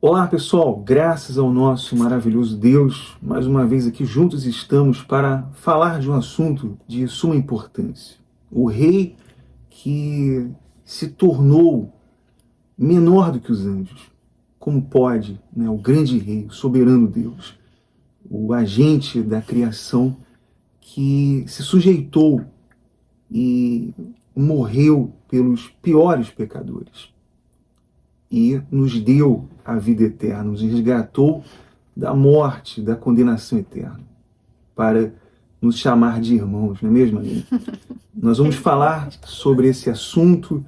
Olá pessoal, graças ao nosso maravilhoso Deus, mais uma vez aqui juntos estamos para falar de um assunto de suma importância. O rei que se tornou menor do que os anjos. Como pode, né, o grande rei, o soberano Deus, o agente da criação que se sujeitou e morreu pelos piores pecadores e nos deu a vida eterna, nos resgatou da morte, da condenação eterna, para nos chamar de irmãos, não é mesmo, Aline? Nós vamos falar sobre esse assunto,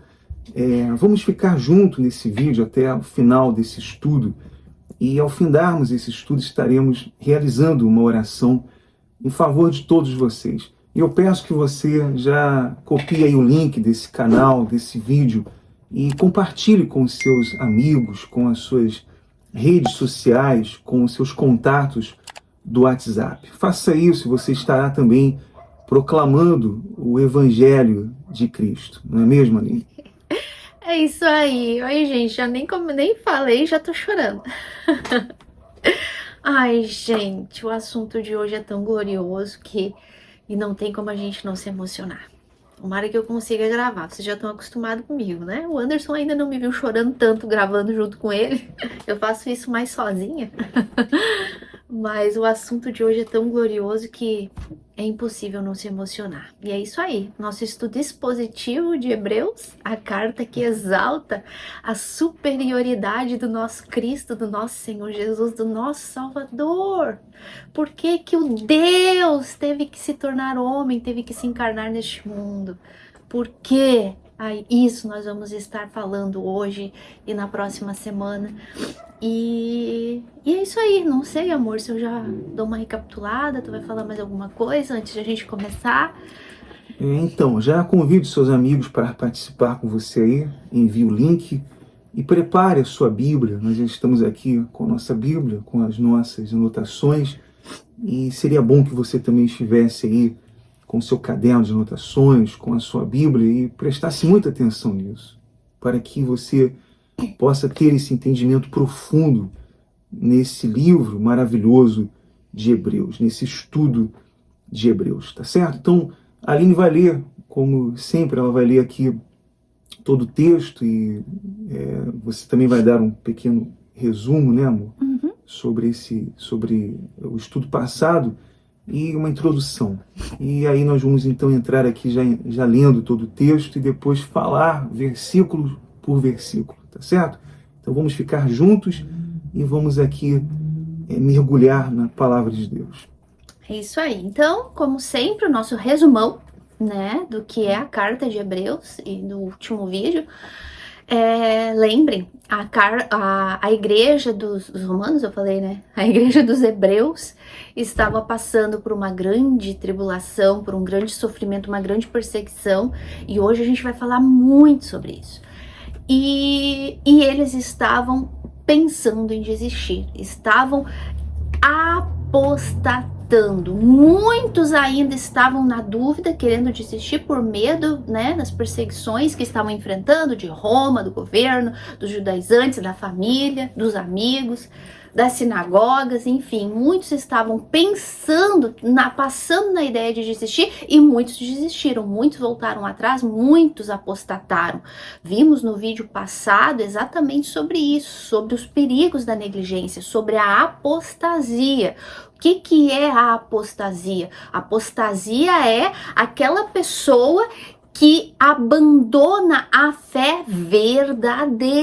vamos ficar junto nesse vídeo até o final desse estudo, e ao findarmos esse estudo estaremos realizando uma oração em favor de todos vocês. E eu peço que você já copie aí o link desse canal, desse vídeo, e compartilhe com os seus amigos, com as suas redes sociais, com os seus contatos do WhatsApp. Faça isso e você estará também proclamando o Evangelho de Cristo. Não é mesmo, Aline? É isso aí. Oi, gente, já nem falei, já tô chorando. Ai, gente, o assunto de hoje é tão glorioso e não tem como a gente não se emocionar. Tomara que eu consiga gravar. Vocês já estão acostumados comigo, né? O Anderson ainda não me viu chorando tanto gravando junto com ele. Eu faço isso mais sozinha. Mas o assunto de hoje é tão glorioso que é impossível não se emocionar. E é isso aí, nosso estudo expositivo de Hebreus, a carta que exalta a superioridade do nosso Cristo, do nosso Senhor Jesus, do nosso Salvador. Por que que o Deus teve que se tornar homem, teve que se encarnar neste mundo? Por quê? Isso nós vamos estar falando hoje e na próxima semana. E é isso aí, não sei, amor, se eu já dou uma recapitulada, tu vai falar mais alguma coisa antes de a gente começar? Então, já convido seus amigos para participar com você aí, envie o link e prepare a sua Bíblia. Nós já estamos aqui com a nossa Bíblia, com as nossas anotações, e seria bom que você também estivesse aí com o seu caderno de anotações, com a sua Bíblia e prestasse muita atenção nisso, para que você possa ter esse entendimento profundo nesse livro maravilhoso de Hebreus, nesse estudo de Hebreus, tá certo? Então, a Aline vai ler, como sempre, ela vai ler aqui todo o texto e você também vai dar um pequeno resumo, né, amor? Uhum. Sobre o estudo passado e uma introdução. E aí nós vamos então entrar aqui já lendo todo o texto e depois falar versículo por versículo, tá certo? Então vamos ficar juntos e vamos aqui mergulhar na palavra de Deus. É isso aí. Então, como sempre, o nosso resumão, né, do que é a carta de Hebreus e no último vídeo. Lembrem, a igreja dos romanos, eu falei, né? A igreja dos hebreus estava passando por uma grande tribulação, por um grande sofrimento, uma grande perseguição, e hoje a gente vai falar muito sobre isso. E eles estavam pensando em desistir, estavam apostatando. Muitos ainda estavam na dúvida, querendo desistir por medo, né, das perseguições que estavam enfrentando de Roma, do governo, dos judaizantes, da família, dos amigos, das sinagogas, enfim, muitos estavam pensando, passando na ideia de desistir, e muitos desistiram, muitos voltaram atrás, muitos apostataram. Vimos no vídeo passado exatamente sobre isso, sobre os perigos da negligência, sobre a apostasia. O que é a apostasia? A apostasia é aquela pessoa que abandona a fé verdadeira,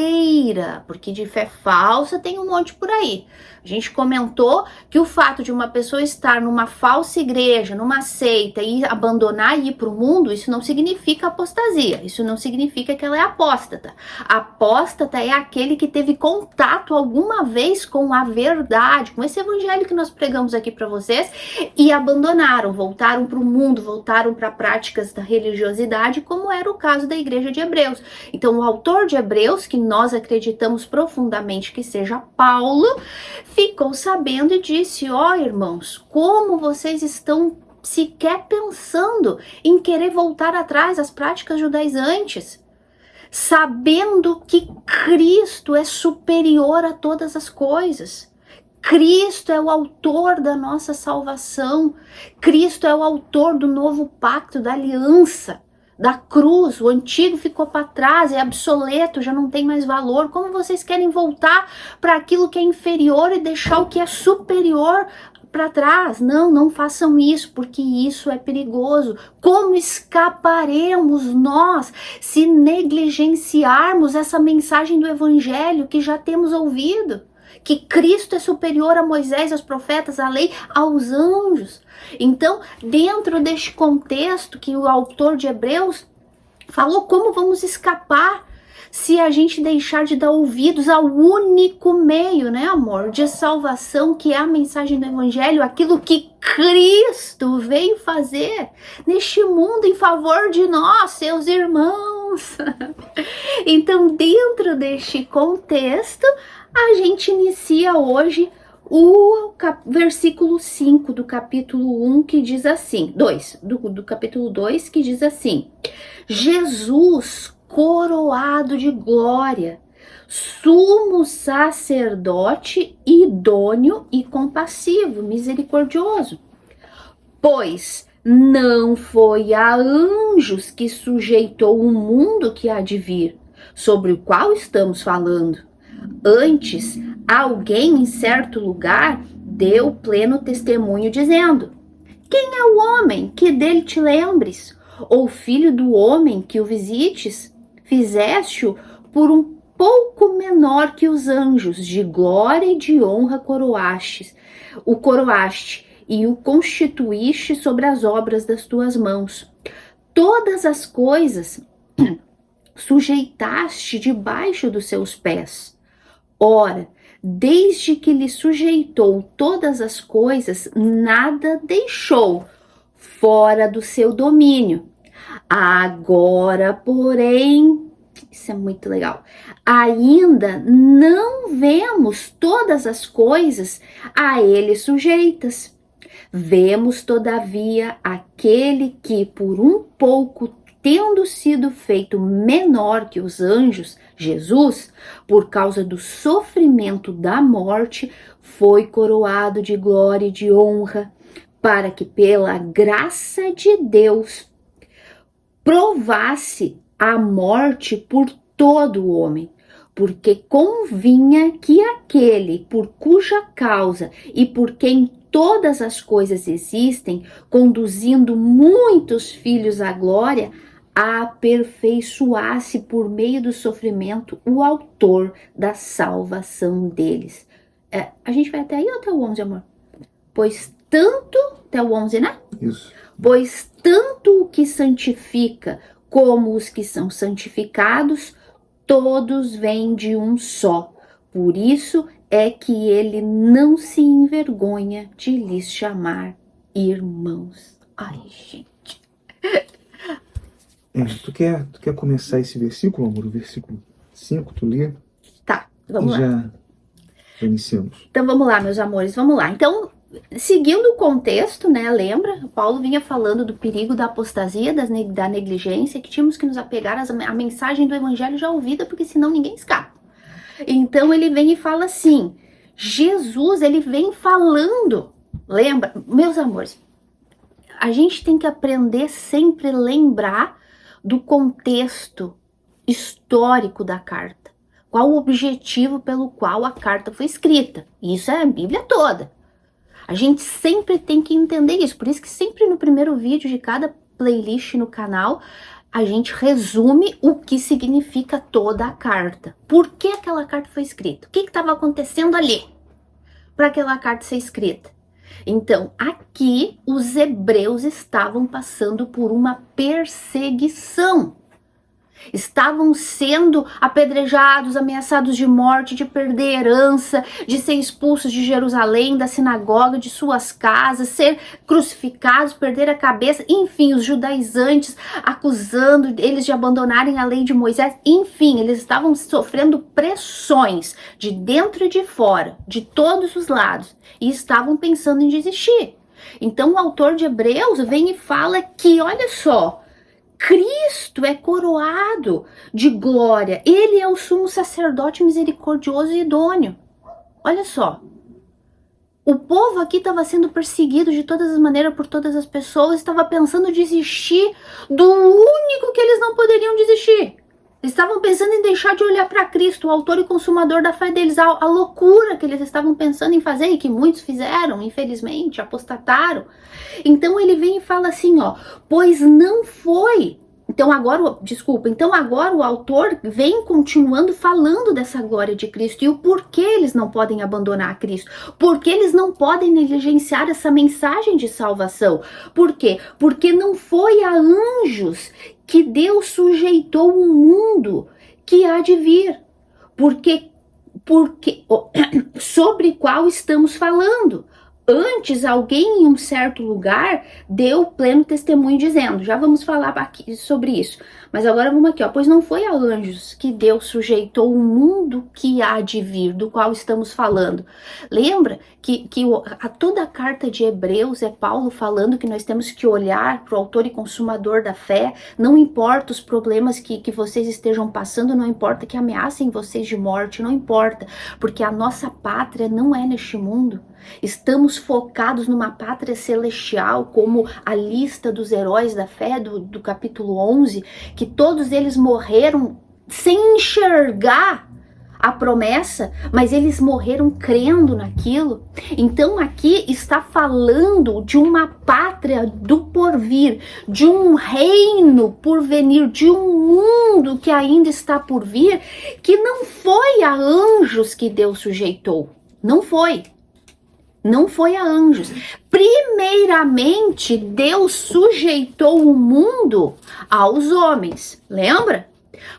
porque de fé falsa tem um monte por aí. A gente comentou que o fato de uma pessoa estar numa falsa igreja, numa seita e abandonar e ir para o mundo, isso não significa apostasia, isso não significa que ela é apóstata. Apóstata é aquele que teve contato alguma vez com a verdade, com esse evangelho que nós pregamos aqui para vocês, e abandonaram, voltaram para o mundo, voltaram para práticas da religiosidade, como era o caso da igreja de Hebreus. Então, o autor de Hebreus, que nós acreditamos profundamente que seja Paulo, ficou sabendo e disse: ó, irmãos, como vocês estão sequer pensando em querer voltar atrás às práticas judaizantes? sabendo que Cristo é superior a todas as coisas. Cristo é o autor da nossa salvação. Cristo é o autor do novo pacto, da aliança, da cruz. O antigo ficou para trás, é obsoleto, já não tem mais valor. Como vocês querem voltar para aquilo que é inferior e deixar o que é superior para trás? Não, não façam isso, porque isso é perigoso. Como escaparemos nós se negligenciarmos essa mensagem do evangelho que já temos ouvido? Que Cristo é superior a Moisés, aos profetas, à lei, aos anjos. Então, dentro deste contexto que o autor de Hebreus falou, como vamos escapar se a gente deixar de dar ouvidos ao único meio, né, amor, de salvação, que é a mensagem do evangelho, aquilo que Cristo veio fazer neste mundo em favor de nós, seus irmãos. Então, dentro deste contexto, a gente inicia hoje o versículo 5 do capítulo 1, que diz assim, do capítulo 2, que diz assim: Jesus coroado de glória, sumo sacerdote idôneo e compassivo, misericordioso, pois não foi a anjos que sujeitou o mundo que há de vir, sobre o qual estamos falando. Antes, alguém em certo lugar deu pleno testemunho dizendo: quem é o homem que dele te lembres? Ou filho do homem que o visites? Fizeste-o por um pouco menor que os anjos, de glória e de honra coroaste e o constituíste sobre as obras das tuas mãos. Todas as coisas sujeitaste debaixo dos seus pés. Ora, desde que lhe sujeitou todas as coisas, nada deixou fora do seu domínio. Agora, porém, isso é muito legal, ainda não vemos todas as coisas a ele sujeitas. Vemos, todavia, aquele que por um pouco, tendo sido feito menor que os anjos, Jesus, por causa do sofrimento da morte, foi coroado de glória e de honra, para que pela graça de Deus provasse a morte por todo o homem, porque convinha que aquele por cuja causa e por quem todas as coisas existem, conduzindo muitos filhos à glória, aperfeiçoasse por meio do sofrimento o autor da salvação deles. A gente vai até aí ou até o 11, amor? Pois tanto, até o 11, né? Isso. Pois tanto o que santifica como os que são santificados, todos vêm de um só. Por isso é que ele não se envergonha de lhes chamar irmãos. Ai, gente. Tu quer começar esse versículo, amor? O versículo 5, tu lê? Tá, vamos lá. Já iniciamos. Então vamos lá, meus amores, vamos lá. Então, seguindo o contexto, né, lembra? Paulo vinha falando do perigo da apostasia, da negligência, que tínhamos que nos apegar à mensagem do evangelho já ouvida, porque senão ninguém escapa. Então ele vem e fala assim, Jesus, ele vem falando, lembra? Meus amores, a gente tem que aprender sempre a lembrar do contexto histórico da carta. Qual o objetivo pelo qual a carta foi escrita? Isso é a Bíblia toda. A gente sempre tem que entender isso. Por isso que sempre no primeiro vídeo de cada playlist no canal, a gente resume o que significa toda a carta. Por que aquela carta foi escrita? O que estava acontecendo ali para aquela carta ser escrita? Então, aqui os hebreus estavam passando por uma perseguição. Estavam sendo apedrejados, ameaçados de morte, de perder herança, de ser expulsos de Jerusalém, da sinagoga, de suas casas, ser crucificados, perder a cabeça, enfim, os judaizantes acusando eles de abandonarem a lei de Moisés, enfim, eles estavam sofrendo pressões de dentro e de fora, de todos os lados, e estavam pensando em desistir. Então o autor de Hebreus vem e fala que, olha só, Cristo é coroado de glória. Ele é o sumo sacerdote misericordioso e idôneo. Olha só. O povo aqui estava sendo perseguido de todas as maneiras por todas as pessoas, estava pensando em desistir do único que eles não poderiam desistir. Eles estavam pensando em deixar de olhar para Cristo, o autor e consumador da fé deles, a loucura que eles estavam pensando em fazer e que muitos fizeram, infelizmente, apostataram. Então ele vem e fala assim, ó, pois não foi. Então agora o autor vem continuando falando dessa glória de Cristo e o porquê eles não podem abandonar Cristo, porque eles não podem negligenciar essa mensagem de salvação. Por quê? Porque não foi a anjos que Deus sujeitou o mundo que há de vir, porque sobre qual estamos falando. Antes, alguém em um certo lugar deu pleno testemunho dizendo, já vamos falar aqui sobre isso, mas agora vamos aqui, ó, pois não foi a anjos que Deus sujeitou o mundo que há de vir, do qual estamos falando. Lembra que toda a carta de Hebreus é Paulo falando que nós temos que olhar para o autor e consumador da fé, não importa os problemas que vocês estejam passando, não importa que ameacem vocês de morte, não importa, porque a nossa pátria não é neste mundo. Estamos focados numa pátria celestial, como a lista dos heróis da fé do capítulo 11, que todos eles morreram sem enxergar a promessa, mas eles morreram crendo naquilo. Então aqui está falando de uma pátria do porvir, de um reino por venir, de um mundo que ainda está por vir, que não foi a anjos que Deus sujeitou, não foi. Não foi a anjos. Primeiramente, Deus sujeitou o mundo aos homens. Lembra?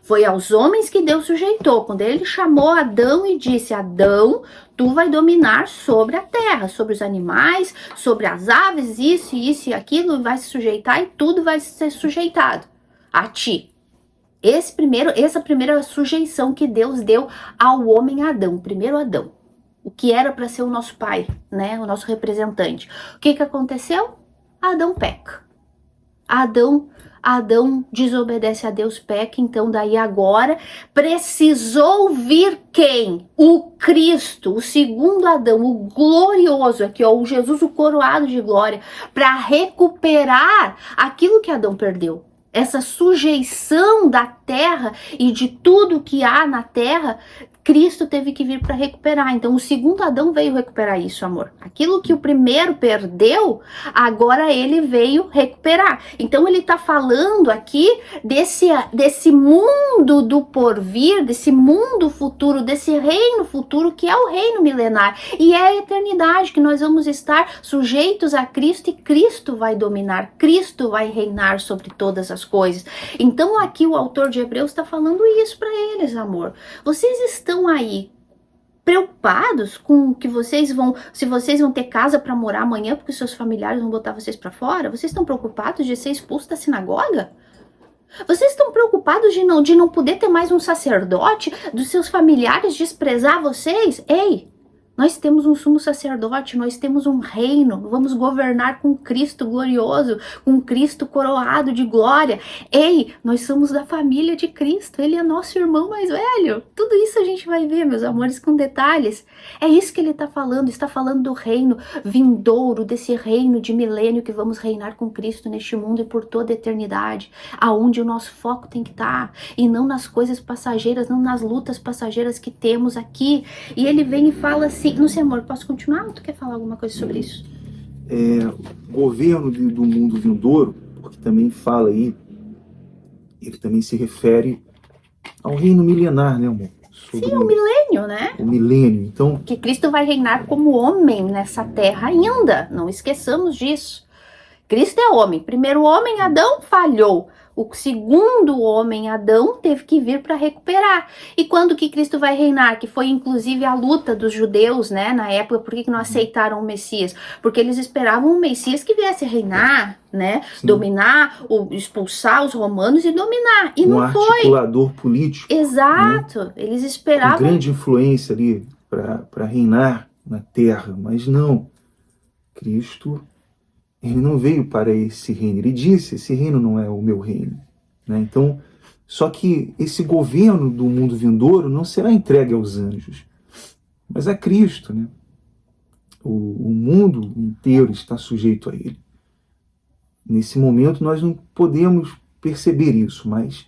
Foi aos homens que Deus sujeitou. Quando ele chamou Adão e disse, Adão, tu vai dominar sobre a terra, sobre os animais, sobre as aves, isso e aquilo, e vai se sujeitar e tudo vai ser sujeitado a ti. Essa primeira sujeição que Deus deu ao homem Adão, primeiro Adão. O que era para ser o nosso pai, né? O nosso representante. O que aconteceu? Adão peca. Adão desobedece a Deus, peca, então daí agora precisou vir quem? O Cristo, o segundo Adão, o glorioso aqui, ó, o Jesus, o coroado de glória, para recuperar aquilo que Adão perdeu. Essa sujeição da terra e de tudo que há na terra, Cristo teve que vir para recuperar. Então, o segundo Adão veio recuperar isso, amor. Aquilo que o primeiro perdeu, agora ele veio recuperar. Então, ele está falando aqui desse mundo do porvir, desse mundo futuro, desse reino futuro, que é o reino milenar. E é a eternidade, que nós vamos estar sujeitos a Cristo e Cristo vai dominar, Cristo vai reinar sobre todas as coisas. Então, aqui o autor de Hebreus está falando isso para eles, amor. Vocês estão aí preocupados com que se vocês vão ter casa para morar amanhã porque seus familiares vão botar vocês para fora? Vocês estão preocupados de ser expulsos da sinagoga? Vocês estão preocupados de não poder ter mais um sacerdote, dos seus familiares desprezar vocês? Ei! Nós temos um sumo sacerdote, nós temos um reino, vamos governar com Cristo glorioso, com Cristo coroado de glória. Ei, nós somos da família de Cristo, ele é nosso irmão mais velho. Tudo isso a gente vai ver, meus amores, com detalhes. É isso que ele está falando do reino vindouro, desse reino de milênio que vamos reinar com Cristo neste mundo e por toda a eternidade, aonde o nosso foco tem que estar, e não nas coisas passageiras, não nas lutas passageiras que temos aqui. E ele vem e fala assim, não sei, amor, posso continuar ou tu quer falar alguma coisa sobre isso? Governo do mundo vindouro, porque também fala aí, ele também se refere ao reino milenar, né, amor? Sim, o milênio, né? O milênio, então... Que Cristo vai reinar como homem nessa terra ainda, não esqueçamos disso. Cristo é homem, primeiro homem, Adão, falhou. O segundo homem, Adão, teve que vir para recuperar. E quando que Cristo vai reinar? Que foi inclusive a luta dos judeus, né? Na época, por que não aceitaram o Messias? Porque eles esperavam um Messias que viesse reinar, né? Sim. Dominar, expulsar os romanos e dominar. E não foi. Um articulador político. Exato. Né? Eles esperavam... Com grande influência ali para reinar na terra. Mas não. Cristo... Ele não veio para esse reino. Ele disse, esse reino não é o meu reino. né? Então, só que esse governo do mundo vindouro não será entregue aos anjos, mas a Cristo, né? O mundo inteiro está sujeito a ele. Nesse momento nós não podemos perceber isso, mas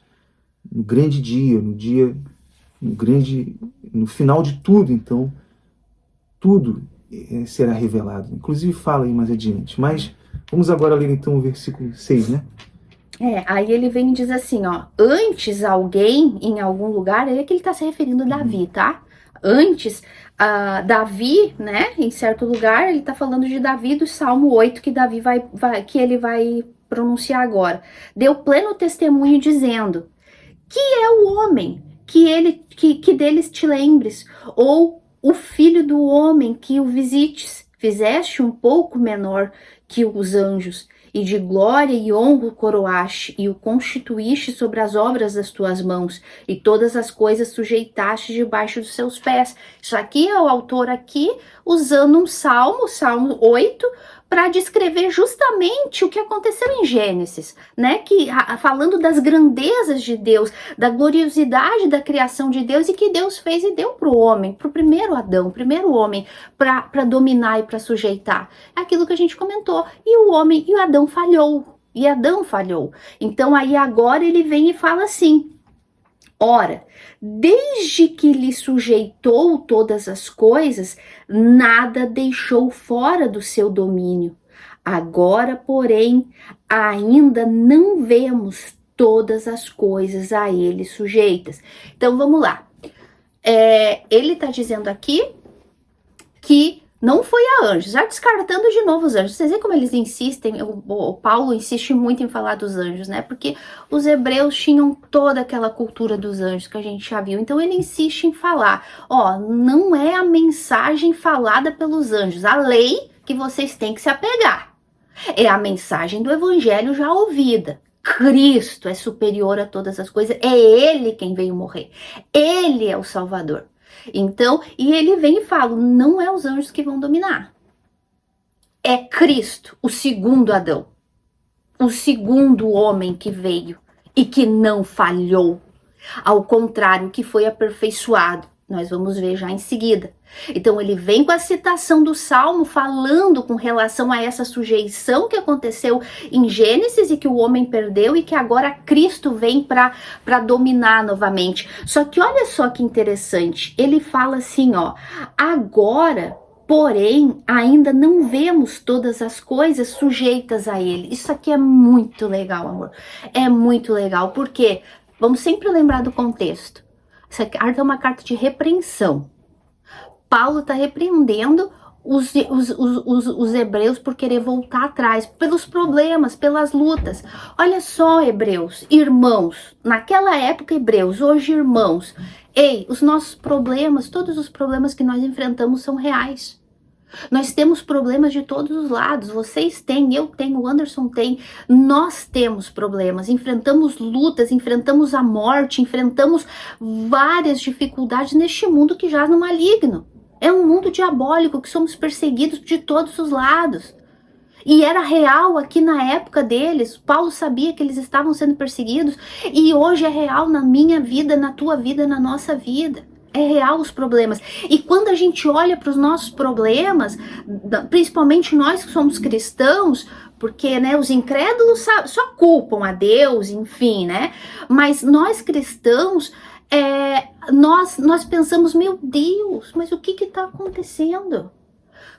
no grande dia, no final de tudo, então, tudo será revelado. Inclusive fala aí mais adiante. Mas vamos agora ler então o versículo 6, né? Aí ele vem e diz assim, ó, antes alguém em algum lugar, é que ele está se referindo a Davi, tá? Antes, Davi, né, em certo lugar, ele está falando de Davi do Salmo 8, que Davi que ele vai pronunciar agora. Deu pleno testemunho dizendo, que é o homem que deles te lembres, ou o filho do homem que o visites, fizeste um pouco menor que os anjos, e de glória e honra o coroaste, e o constituíste sobre as obras das tuas mãos, e todas as coisas sujeitaste debaixo dos seus pés. Isso aqui é o autor aqui usando um salmo, Salmo 8, para descrever justamente o que aconteceu em Gênesis, né? Que falando das grandezas de Deus, da gloriosidade da criação de Deus e que Deus fez e deu para o homem, para o primeiro Adão, o primeiro homem, para dominar e para sujeitar. É aquilo que a gente comentou. E o Adão falhou. E Adão falhou. Então aí agora ele vem e fala assim: ora, desde que lhe sujeitou todas as coisas, nada deixou fora do seu domínio. Agora, porém, ainda não vemos todas as coisas a ele sujeitas. Então, vamos lá. Ele está dizendo aqui que não foi a anjos, já descartando de novo os anjos. Vocês veem como eles insistem, o Paulo insiste muito em falar dos anjos, né? Porque os hebreus tinham toda aquela cultura dos anjos que a gente já viu. Então ele insiste em falar, ó, não é a mensagem falada pelos anjos, a lei que vocês têm que se apegar. É a mensagem do evangelho já ouvida. Cristo é superior a todas as coisas, é Ele quem veio morrer. Ele é o Salvador. Então, e ele vem e fala, não é os anjos que vão dominar. É Cristo, o segundo Adão. O segundo homem que veio e que não falhou. Ao contrário, que foi aperfeiçoado. Nós vamos ver já em seguida. Então ele vem com a citação do Salmo falando com relação a essa sujeição que aconteceu em Gênesis e que o homem perdeu e que agora Cristo vem para dominar novamente. Só que olha só que interessante, ele fala assim, ó, agora, porém, ainda não vemos todas as coisas sujeitas a ele. Isso aqui é muito legal, amor. É muito legal, porque vamos sempre lembrar do contexto. Essa carta é uma carta de repreensão. Paulo está repreendendo os hebreus por querer voltar atrás, pelos problemas, pelas lutas. Olha só, hebreus, irmãos, naquela época hebreus, hoje irmãos. Ei, os nossos problemas, todos os problemas que nós enfrentamos são reais. Nós temos problemas de todos os lados, vocês têm, eu tenho, o Anderson tem, nós temos problemas, enfrentamos lutas, enfrentamos a morte, enfrentamos várias dificuldades neste mundo que jaz no maligno. É um mundo diabólico que somos perseguidos de todos os lados. E era real aqui na época deles, Paulo sabia que eles estavam sendo perseguidos e hoje é real na minha vida, na tua vida, na nossa vida. É real os problemas. E quando a gente olha para os nossos problemas, principalmente nós que somos cristãos, porque né, os incrédulos só culpam a Deus, enfim, né? Mas nós cristãos, nós pensamos, meu Deus, mas o que está acontecendo?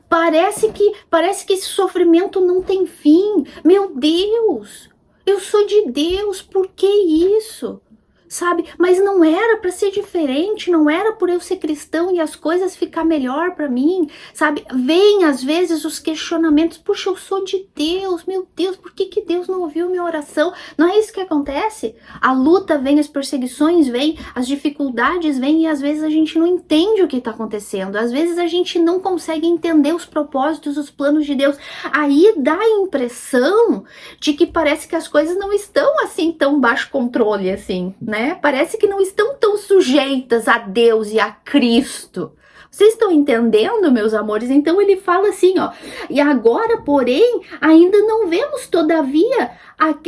Parece que esse sofrimento não tem fim. Meu Deus, eu sou de Deus, por que isso? Sabe, mas não era para ser diferente, não era por eu ser cristão e as coisas ficar melhor para mim, sabe? Vem às vezes os questionamentos, puxa, eu sou de Deus, meu Deus, por que Deus não ouviu minha oração? Não é isso que acontece? A luta vem, as perseguições vêm, as dificuldades vêm e às vezes a gente não entende o que está acontecendo, às vezes a gente não consegue entender os propósitos, os planos de Deus, aí dá a impressão de que parece que as coisas não estão assim tão baixo controle assim, né? Parece que não estão tão sujeitas a Deus e a Cristo. Vocês estão entendendo, meus amores? Então ele fala assim, ó, e agora, porém, ainda não vemos todavia,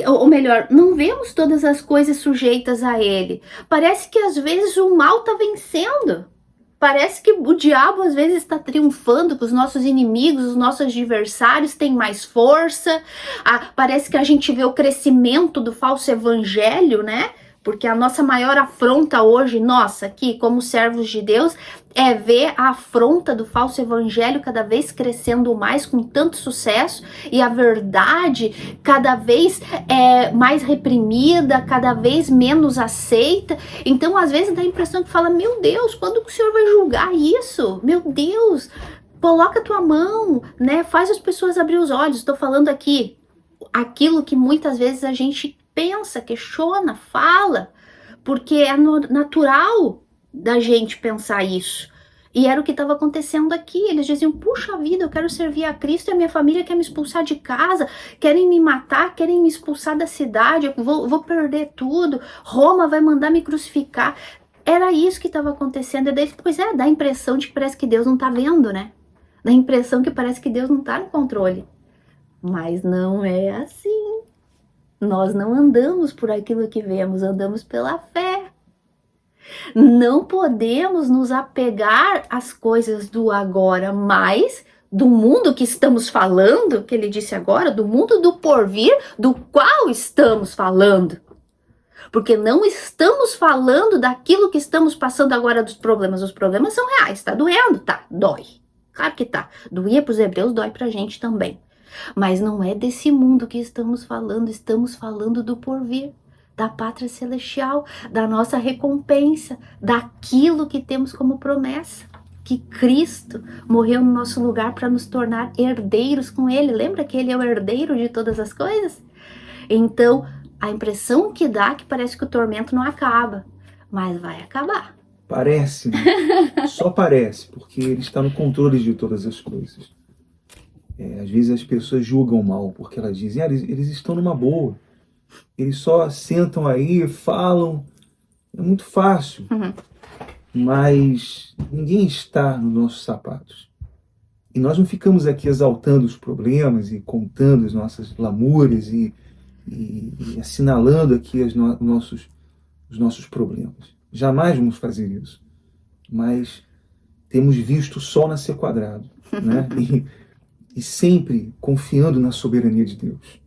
ou melhor, não vemos todas as coisas sujeitas a ele. Parece que às vezes o mal está vencendo. Parece que o diabo às vezes está triunfando, que os nossos inimigos, os nossos adversários têm mais força. Parece que a gente vê o crescimento do falso evangelho, né? Porque a nossa maior afronta hoje, nossa, aqui como servos de Deus, é ver a afronta do falso evangelho cada vez crescendo mais, com tanto sucesso, e a verdade cada vez mais reprimida, cada vez menos aceita. Então, às vezes dá a impressão que fala, meu Deus, quando que o Senhor vai julgar isso? Meu Deus, coloca a tua mão, né? Faz as pessoas abrir os olhos. Estou falando aqui aquilo que muitas vezes a gente pensa, questiona, fala, porque é natural da gente pensar isso. E era o que estava acontecendo aqui. Eles diziam, puxa vida, eu quero servir a Cristo e a minha família quer me expulsar de casa, querem me matar, querem me expulsar da cidade, eu vou perder tudo, Roma vai mandar me crucificar. Era isso que estava acontecendo. E daí, pois dá a impressão de que parece que Deus não está vendo, né? Dá a impressão que parece que Deus não está no controle. Mas não é assim. Nós não andamos por aquilo que vemos, andamos pela fé. Não podemos nos apegar às coisas do agora, mas do mundo que estamos falando, que ele disse agora, do mundo do porvir, do qual estamos falando. Porque não estamos falando daquilo que estamos passando agora dos problemas. Os problemas são reais, tá doendo? Tá, dói. Claro que tá. Doía para os hebreus, dói pra gente também. Mas não é desse mundo que estamos falando do porvir, da pátria celestial, da nossa recompensa, daquilo que temos como promessa, que Cristo morreu no nosso lugar para nos tornar herdeiros com Ele. Lembra que Ele é o herdeiro de todas as coisas? Então, a impressão que dá é que parece que o tormento não acaba, mas vai acabar. Parece, né? Só parece, porque Ele está no controle de todas as coisas. Às vezes as pessoas julgam mal, porque elas dizem, eles estão numa boa. Eles só sentam aí, falam. É muito fácil. Uhum. Mas ninguém está nos nossos sapatos. E nós não ficamos aqui exaltando os problemas e contando as nossas lamúrias e assinalando aqui os nossos problemas. Jamais vamos fazer isso. Mas temos visto o sol nascer quadrado, né? E sempre confiando na soberania de Deus.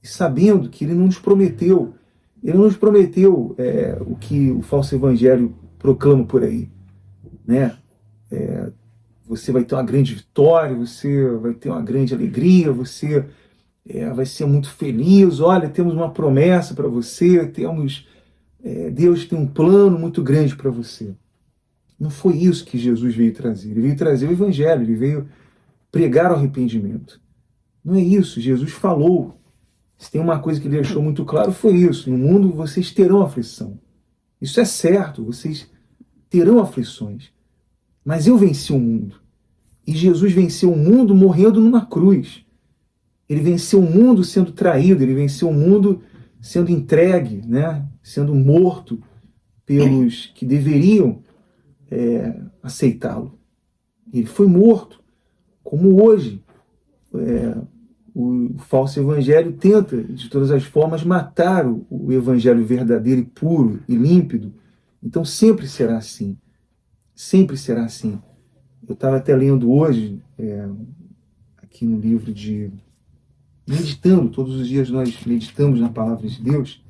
E sabendo que Ele não nos prometeu. Ele não nos prometeu o que o falso evangelho proclama por aí. Né? Você vai ter uma grande vitória, você vai ter uma grande alegria, você vai ser muito feliz. Olha, temos uma promessa para você, Deus tem um plano muito grande para você. Não foi isso que Jesus veio trazer. Ele veio trazer o evangelho, ele veio pregar o arrependimento. Não é isso, Jesus falou. Se tem uma coisa que ele deixou muito claro, foi isso. No mundo vocês terão aflição. Isso é certo, vocês terão aflições. Mas eu venci o mundo. E Jesus venceu o mundo morrendo numa cruz. Ele venceu o mundo sendo traído, ele venceu o mundo sendo entregue, né? Sendo morto pelos que deveriam aceitá-lo. Ele foi morto. Como hoje, o falso evangelho tenta, de todas as formas, matar o evangelho verdadeiro e puro e límpido. Então sempre será assim. Sempre será assim. Eu estava até lendo hoje, aqui no livro meditando, todos os dias nós meditamos na palavra de Deus.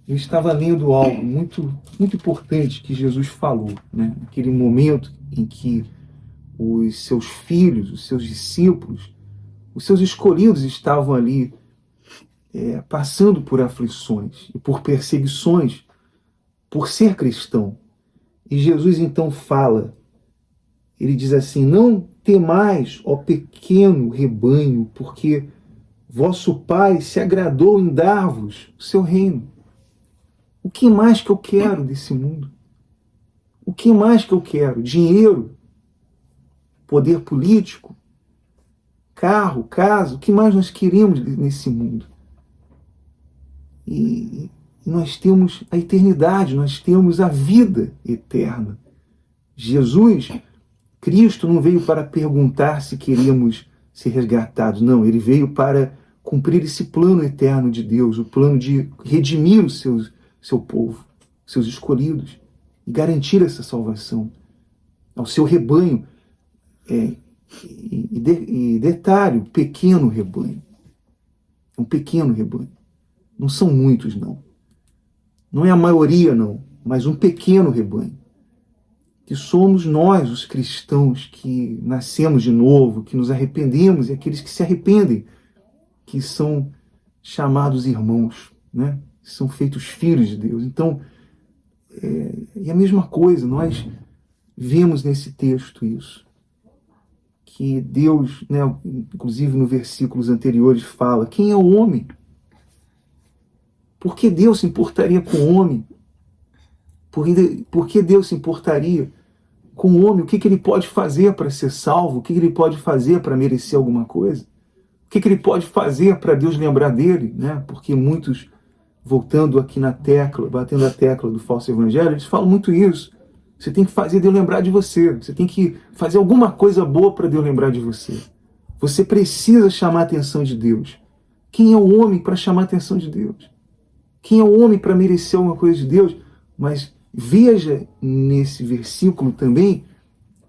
Eu estava lendo algo muito, muito importante que Jesus falou, né? Naquele momento em que os seus filhos, os seus discípulos, os seus escolhidos estavam ali passando por aflições e por perseguições por ser cristão. E Jesus então fala, ele diz assim, não temais, ó pequeno rebanho, porque vosso Pai se agradou em dar-vos o seu reino. O que mais que eu quero desse mundo? O que mais que eu quero? Dinheiro? Poder político? Carro? Casa? O que mais nós queremos nesse mundo? E nós temos a eternidade, nós temos a vida eterna. Jesus Cristo não veio para perguntar se queríamos ser resgatados, não, ele veio para cumprir esse plano eterno de Deus, o plano de redimir o seu povo, seus escolhidos, e garantir essa salvação ao seu rebanho. E detalhe, pequeno rebanho. É um pequeno rebanho. Não são muitos, não. Não é a maioria, não, mas um pequeno rebanho. Que somos nós, os cristãos, que nascemos de novo, que nos arrependemos, e aqueles que se arrependem, que são chamados irmãos, né? São feitos filhos de Deus. Então, e a mesma coisa, nós vemos nesse texto isso. Que Deus, né, inclusive no versículos anteriores, fala: quem é o homem? Por que Deus se importaria com o homem? Por que Deus se importaria com o homem? O que ele pode fazer para ser salvo? O que ele pode fazer para merecer alguma coisa? O que ele pode fazer para Deus lembrar dele? Né? Porque muitos, voltando aqui na tecla, batendo a tecla do falso evangelho, eles falam muito isso. Você tem que fazer Deus lembrar de você. Você tem que fazer alguma coisa boa para Deus lembrar de você. Você precisa chamar a atenção de Deus. Quem é o homem para chamar a atenção de Deus? Quem é o homem para merecer alguma coisa de Deus? Mas veja nesse versículo também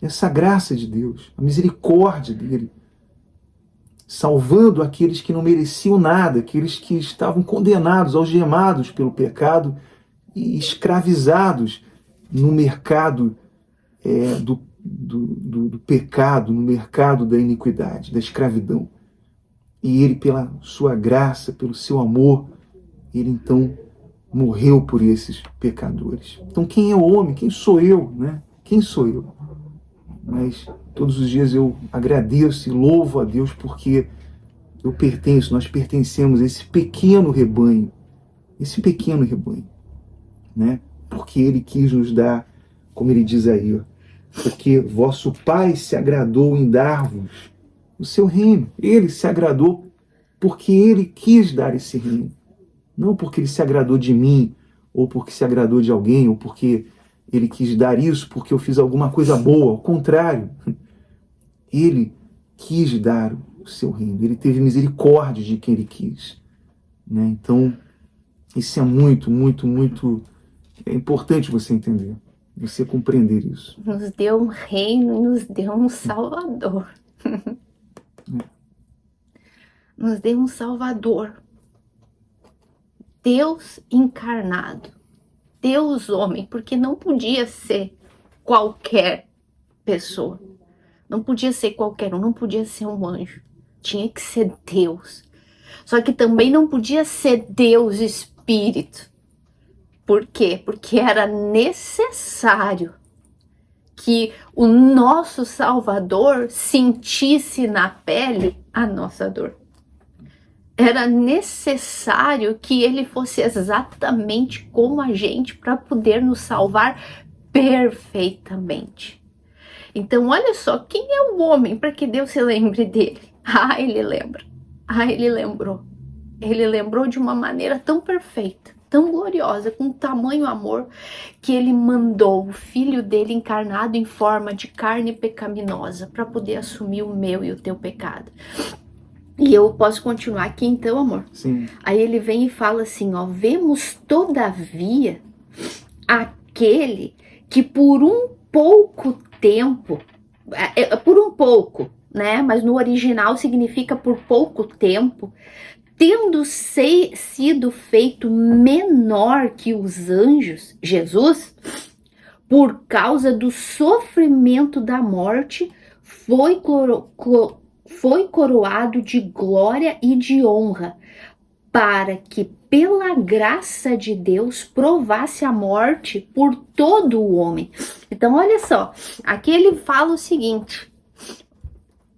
essa graça de Deus, a misericórdia dele, salvando aqueles que não mereciam nada, aqueles que estavam condenados, algemados pelo pecado e escravizados no mercado do pecado, no mercado da iniquidade, da escravidão. E ele, pela sua graça, pelo seu amor, ele então morreu por esses pecadores. Então quem é o homem? Quem sou eu? Né? Quem sou eu? Mas todos os dias eu agradeço e louvo a Deus porque nós pertencemos a esse pequeno rebanho, né? Porque ele quis nos dar, como ele diz aí, ó, porque vosso Pai se agradou em dar-vos o seu reino. Ele se agradou porque ele quis dar esse reino. Não porque ele se agradou de mim, ou porque se agradou de alguém, ou porque ele quis dar isso porque eu fiz alguma coisa boa. Ao contrário, ele quis dar o seu reino. Ele teve misericórdia de quem ele quis. Né? Então, isso é muito, muito, muito importante você entender, você compreender isso. Nos deu um reino e nos deu um Salvador. Nos deu um Salvador. Deus encarnado. Deus homem, porque não podia ser qualquer pessoa. Não podia ser qualquer um, não podia ser um anjo. Tinha que ser Deus. Só que também não podia ser Deus Espírito. Por quê? Porque era necessário que o nosso Salvador sentisse na pele a nossa dor. Era necessário que ele fosse exatamente como a gente para poder nos salvar perfeitamente. Então, olha só, quem é o homem para que Deus se lembre dele? Ah, ele lembra. Ah, ele lembrou. Ele lembrou de uma maneira tão perfeita, tão gloriosa, com tamanho amor, que ele mandou o filho dele encarnado em forma de carne pecaminosa para poder assumir o meu e o teu pecado. E eu posso continuar aqui então, amor? Sim. Aí ele vem e fala assim, ó: vemos todavia aquele que por um pouco tempo, por um pouco, né? Mas no original significa por pouco tempo, tendo sido feito menor que os anjos, Jesus, por causa do sofrimento da morte, foi coroado de glória e de honra, para que pela graça de Deus provasse a morte por todo o homem. Então olha só, aqui ele fala o seguinte: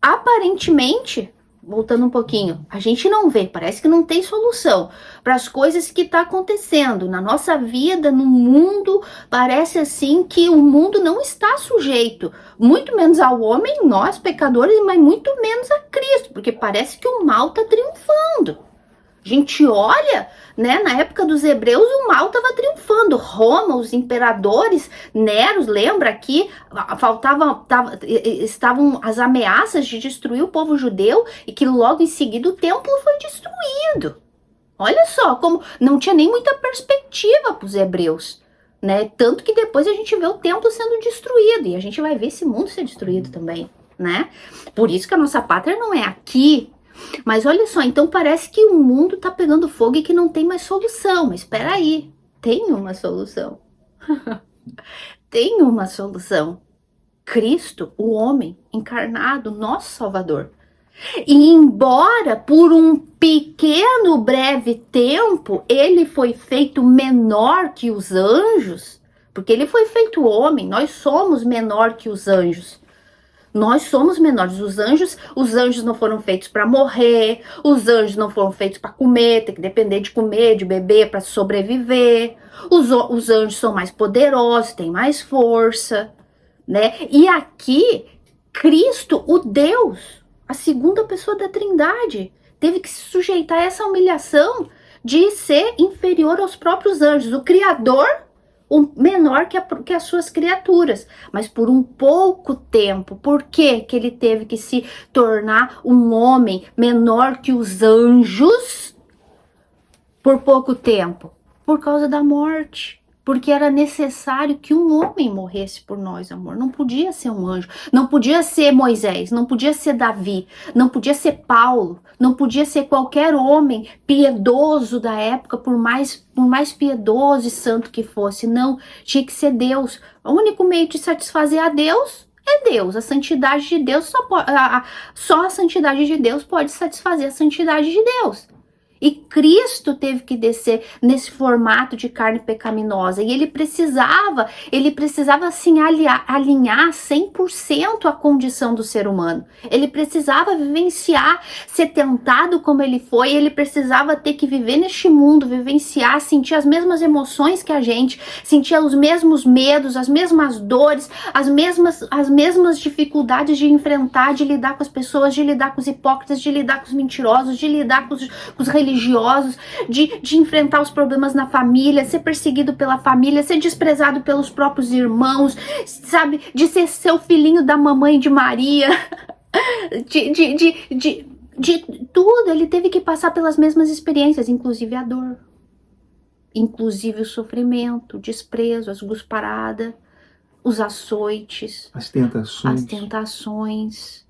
aparentemente, voltando um pouquinho, a gente não vê, parece que não tem solução para as coisas que tá acontecendo na nossa vida, no mundo. Parece assim que o mundo não está sujeito, muito menos ao homem, nós pecadores, mas muito menos a Cristo, porque parece que o mal tá triunfando. A gente olha, né, na época dos hebreus, o mal estava triunfando. Roma, os imperadores, Nero, lembra aqui, estavam as ameaças de destruir o povo judeu e que logo em seguida o templo foi destruído. Olha só, como não tinha nem muita perspectiva para os hebreus, né? Tanto que depois a gente vê o templo sendo destruído e a gente vai ver esse mundo ser destruído também, né? Por isso que a nossa pátria não é aqui. Mas olha só, então parece que o mundo tá pegando fogo e que não tem mais solução. Mas espera aí, tem uma solução. Tem uma solução. Cristo, o homem encarnado, nosso Salvador. E embora por um pequeno, breve tempo, ele foi feito menor que os anjos, porque ele foi feito homem, nós somos menor que os anjos. Nós somos menores. Os anjos não foram feitos para morrer, os anjos não foram feitos para comer, tem que depender de comer, de beber para sobreviver. Os anjos são mais poderosos, têm mais força, né? E aqui, Cristo, o Deus, a segunda pessoa da Trindade, teve que se sujeitar a essa humilhação de ser inferior aos próprios anjos. O Criador, o menor que as suas criaturas, mas por um pouco tempo. Por que ele teve que se tornar um homem menor que os anjos por pouco tempo? Por causa da morte. Porque era necessário que um homem morresse por nós, amor. Não podia ser um anjo, não podia ser Moisés, não podia ser Davi, não podia ser Paulo, não podia ser qualquer homem piedoso da época, por mais piedoso e santo que fosse. Não, tinha que ser Deus. O único meio de satisfazer a Deus é Deus. A santidade de Deus só a santidade de Deus pode satisfazer a santidade de Deus. E Cristo teve que descer nesse formato de carne pecaminosa. E ele precisava assim alinhar 100% a condição do ser humano. Ele precisava vivenciar, ser tentado como ele foi. Ele precisava ter que viver neste mundo, vivenciar, sentir as mesmas emoções que a gente, sentir os mesmos medos, as mesmas dores, as mesmas dificuldades de enfrentar, de lidar com as pessoas, de lidar com os hipócritas, de lidar com os mentirosos, de lidar com os religiosos, de enfrentar os problemas na família, ser perseguido pela família, ser desprezado pelos próprios irmãos, sabe, de ser seu filhinho da mamãe de Maria, de tudo. Ele teve que passar pelas mesmas experiências, inclusive a dor, inclusive o sofrimento, o desprezo, as gusparadas, os açoites, as tentações,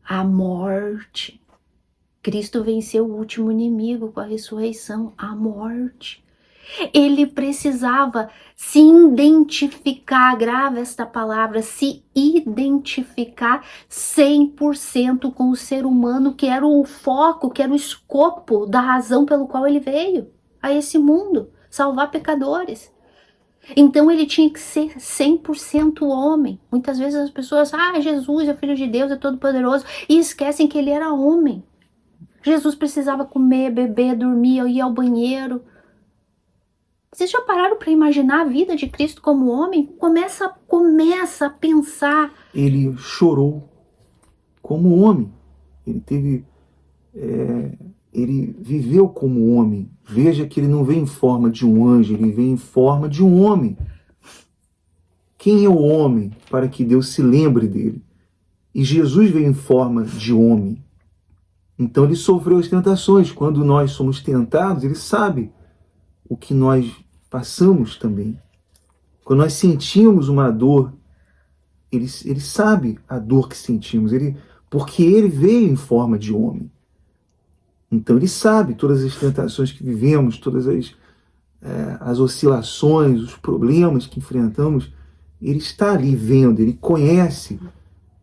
a morte. Cristo venceu o último inimigo com a ressurreição, a morte. Ele precisava se identificar, grava esta palavra, se identificar 100% com o ser humano, que era o foco, que era o escopo da razão pelo qual ele veio a esse mundo, salvar pecadores. Então ele tinha que ser 100% homem. Muitas vezes as pessoas, Jesus é filho de Deus, é todo poderoso, e esquecem que ele era homem. Jesus precisava comer, beber, dormir, ir ao banheiro. Vocês já pararam para imaginar a vida de Cristo como homem? Começa a pensar. Ele chorou como homem. Ele viveu como homem. Veja que ele não veio em forma de um anjo, ele veio em forma de um homem. Quem é o homem para que Deus se lembre dele? E Jesus veio em forma de homem. Então ele sofreu as tentações. Quando nós somos tentados, ele sabe o que nós passamos também. Quando nós sentimos uma dor, ele sabe a dor que sentimos, porque ele veio em forma de homem. Então ele sabe todas as tentações que vivemos, todas as oscilações, os problemas que enfrentamos. Ele está ali vendo, ele conhece,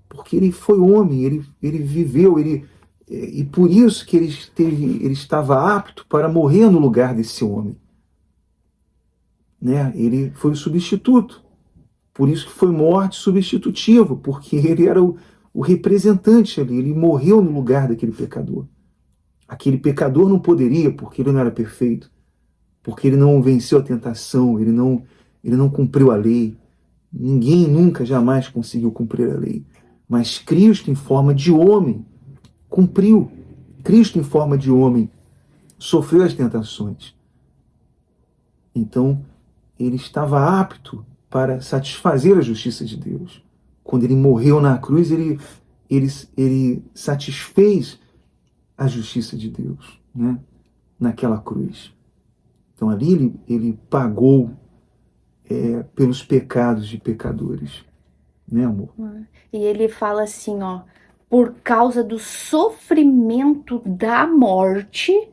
porque ele foi homem, ele viveu, e por isso que ele estava apto para morrer no lugar desse homem. Né? Ele foi o substituto. Por isso que foi morte substitutiva, porque ele era o representante ali. Ele morreu no lugar daquele pecador. Aquele pecador não poderia, porque ele não era perfeito, porque ele não venceu a tentação, ele não cumpriu a lei. Ninguém nunca, jamais conseguiu cumprir a lei. Mas Cristo, em forma de homem, cumpriu. Cristo, em forma de homem, sofreu as tentações. Então, ele estava apto para satisfazer a justiça de Deus. Quando ele morreu na cruz, ele satisfez a justiça de Deus, né? Naquela cruz. Então ali ele pagou pelos pecados de pecadores, né, amor? E ele fala assim, ó, por causa do sofrimento da morte,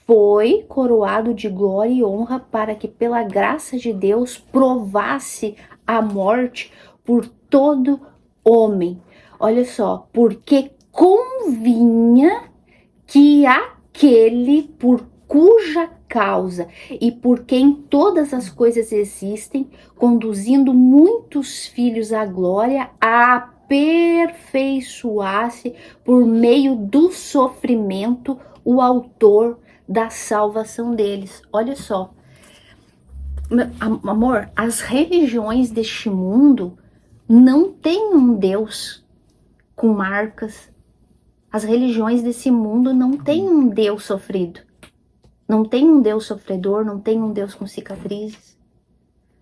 foi coroado de glória e honra para que pela graça de Deus provasse a morte por todo homem. Olha só, porque convinha que aquele por cuja causa e por quem todas as coisas existem, conduzindo muitos filhos à glória, aperfeiçoasse por meio do sofrimento o autor da salvação deles. Olha só, amor, as religiões deste mundo não têm um Deus com marcas. As religiões desse mundo não têm um Deus sofrido. Não tem um Deus sofredor, não tem um Deus com cicatrizes.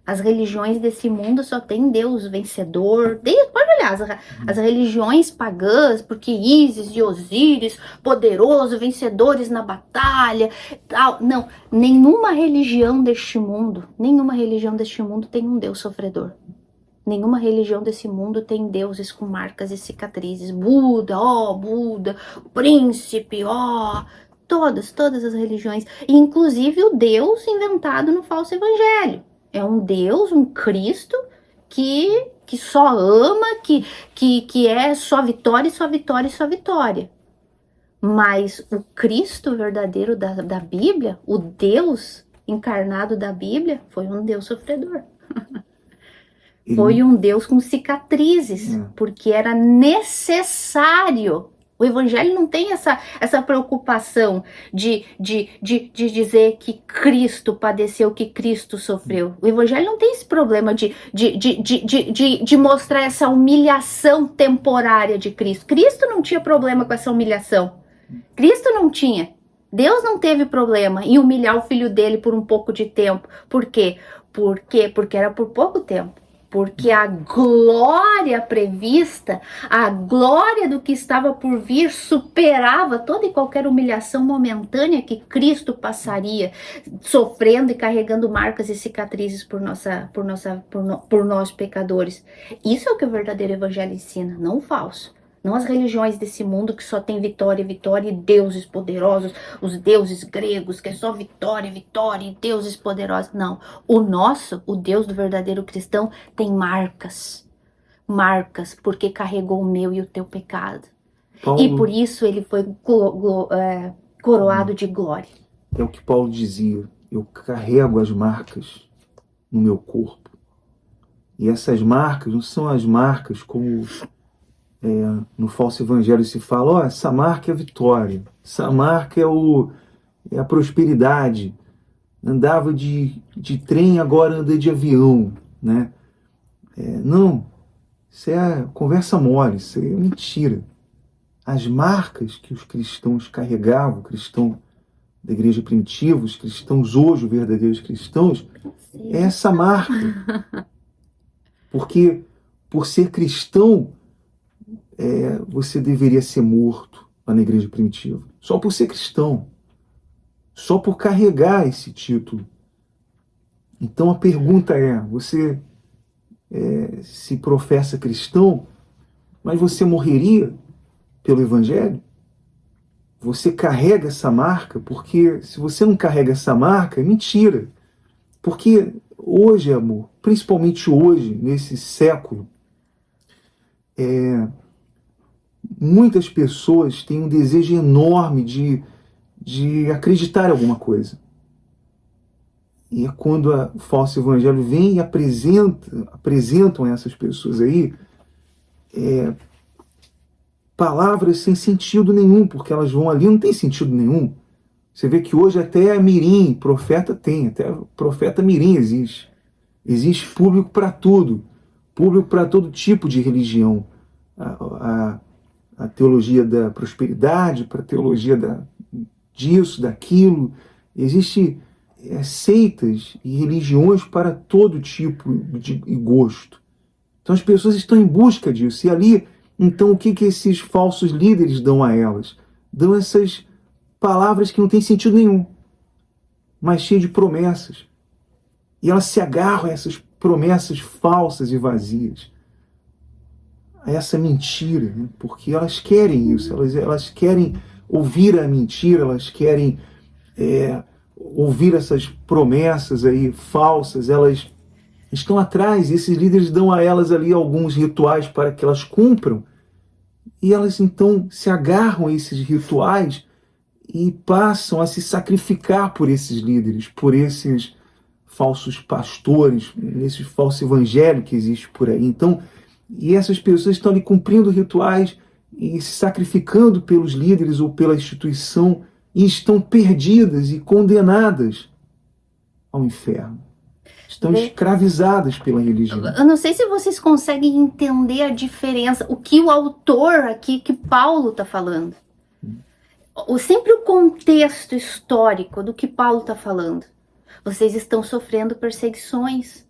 As religiões desse mundo só tem Deus vencedor. Pode olhar, as religiões pagãs, porque Ísis e Osíris, poderoso, vencedores na batalha, tal. Não, nenhuma religião deste mundo tem um Deus sofredor. Nenhuma religião desse mundo tem deuses com marcas e cicatrizes. Buda, Buda, o príncipe, todas as religiões. Inclusive o Deus inventado no falso evangelho. É um Deus, um Cristo que só ama, que é só vitória, só vitória, só vitória. Mas o Cristo verdadeiro da Bíblia, o Deus encarnado da Bíblia, foi um Deus sofredor. Foi um Deus com cicatrizes, porque era necessário. O evangelho não tem essa preocupação de dizer que Cristo padeceu, que Cristo sofreu. O evangelho não tem esse problema de mostrar essa humilhação temporária de Cristo. Cristo não tinha problema com essa humilhação. Cristo não tinha. Deus não teve problema em humilhar o filho dele por um pouco de tempo. Por quê? Porque era por pouco tempo. Porque a glória prevista, a glória do que estava por vir, superava toda e qualquer humilhação momentânea que Cristo passaria, sofrendo e carregando marcas e cicatrizes por nós pecadores. Isso é o que o verdadeiro evangelho ensina, não o falso. Não as religiões desse mundo que só tem vitória, vitória e deuses poderosos, os deuses gregos, que é só vitória, vitória e deuses poderosos. Não, o Deus do verdadeiro cristão tem marcas, porque carregou o meu e o teu pecado. Paulo, e por isso ele foi coroado de glória. É o que Paulo dizia, eu carrego as marcas no meu corpo. E essas marcas não são as marcas como... no falso evangelho se fala, essa marca é a vitória, essa marca é a prosperidade, andava de trem, agora anda de avião, né? Não, isso é conversa mole, isso é mentira. As marcas que os cristãos carregavam, o cristão da igreja primitiva, os cristãos hoje, os verdadeiros cristãos, é essa marca. Porque por ser cristão, você deveria ser morto lá na igreja primitiva. Só por ser cristão. Só por carregar esse título. Então a pergunta você se professa cristão, mas você morreria pelo evangelho? Você carrega essa marca? Porque se você não carrega essa marca, é mentira. Porque hoje, amor, principalmente hoje, nesse século, muitas pessoas têm um desejo enorme de acreditar em alguma coisa. E é quando o falso evangelho vem e apresentam a essas pessoas aí palavras sem sentido nenhum, porque elas vão ali, não tem sentido nenhum. Você vê que hoje até mirim, profeta tem, até profeta mirim existe. Existe público para tudo, público para todo tipo de religião. A teologia da prosperidade, para a teologia disso, daquilo. Existem seitas e religiões para todo tipo de gosto. Então as pessoas estão em busca disso. E ali, então, o que esses falsos líderes dão a elas? Dão essas palavras que não têm sentido nenhum, mas cheias de promessas. E elas se agarram a essas promessas falsas e vazias, a essa mentira, né? Porque elas querem isso, elas querem ouvir a mentira, elas querem ouvir essas promessas aí falsas, elas estão atrás, e esses líderes dão a elas ali alguns rituais para que elas cumpram, e elas então se agarram a esses rituais e passam a se sacrificar por esses líderes, por esses falsos pastores, esse falso evangelho que existe por aí. Então, e essas pessoas estão ali cumprindo rituais e se sacrificando pelos líderes ou pela instituição e estão perdidas e condenadas ao inferno. Estão escravizadas pela religião. Eu não sei se vocês conseguem entender a diferença, o que o autor aqui, que Paulo está falando. Sempre o contexto histórico do que Paulo está falando. Vocês estão sofrendo perseguições.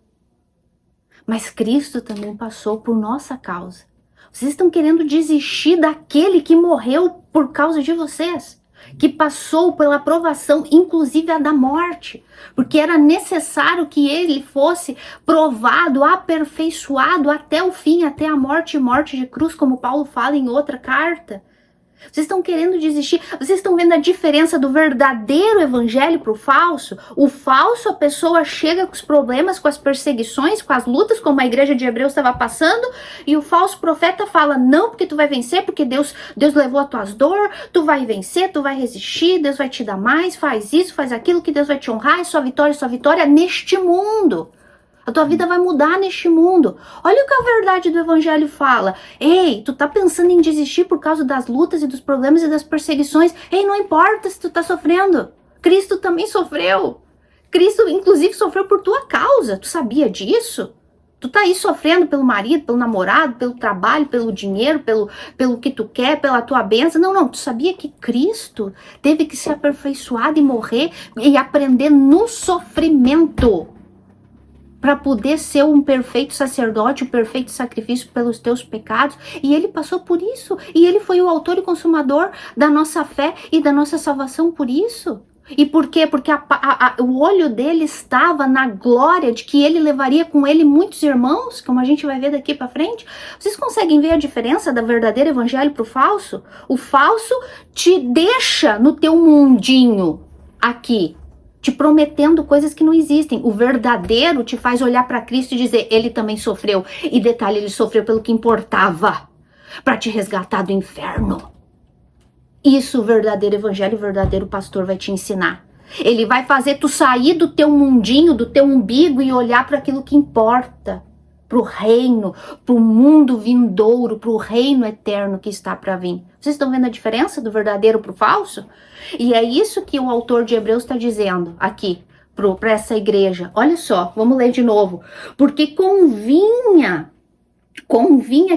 Mas Cristo também passou por nossa causa. Vocês estão querendo desistir daquele que morreu por causa de vocês. Que passou pela provação, inclusive a da morte. Porque era necessário que ele fosse provado, aperfeiçoado até o fim, até a morte e morte de cruz, como Paulo fala em outra carta. Vocês estão querendo desistir? Vocês estão vendo a diferença do verdadeiro evangelho para o falso? O falso, a pessoa chega com os problemas, com as perseguições, com as lutas, como a igreja de Hebreus estava passando, e o falso profeta fala, não, porque tu vai vencer, porque Deus levou as tuas dores, tu vai vencer, tu vai resistir, Deus vai te dar mais, faz isso, faz aquilo, que Deus vai te honrar, e sua vitória neste mundo. A tua vida vai mudar neste mundo. Olha o que a verdade do evangelho fala. Ei, tu tá pensando em desistir por causa das lutas e dos problemas e das perseguições. Ei, não importa se tu tá sofrendo. Cristo também sofreu. Cristo, inclusive, sofreu por tua causa. Tu sabia disso? Tu tá aí sofrendo pelo marido, pelo namorado, pelo trabalho, pelo dinheiro, pelo que tu quer, pela tua bênção. Não. Tu sabia que Cristo teve que ser aperfeiçoado e morrer e aprender no sofrimento, para poder ser um perfeito sacerdote, um perfeito sacrifício pelos teus pecados. E ele passou por isso. E ele foi o autor e consumador da nossa fé e da nossa salvação por isso. E por quê? Porque o olho dele estava na glória de que ele levaria com ele muitos irmãos, como a gente vai ver daqui para frente. Vocês conseguem ver a diferença do verdadeiro evangelho para o falso? O falso te deixa no teu mundinho aqui, te prometendo coisas que não existem. O verdadeiro te faz olhar para Cristo e dizer, ele também sofreu. E detalhe, ele sofreu pelo que importava, para te resgatar do inferno. Isso o verdadeiro evangelho, o verdadeiro pastor vai te ensinar. Ele vai fazer tu sair do teu mundinho, do teu umbigo e olhar para aquilo que importa. Para o reino, para o mundo vindouro, para o reino eterno que está para vir. Vocês estão vendo a diferença do verdadeiro para o falso? E é isso que o autor de Hebreus está dizendo aqui para essa igreja. Olha só, vamos ler de novo. Porque convinha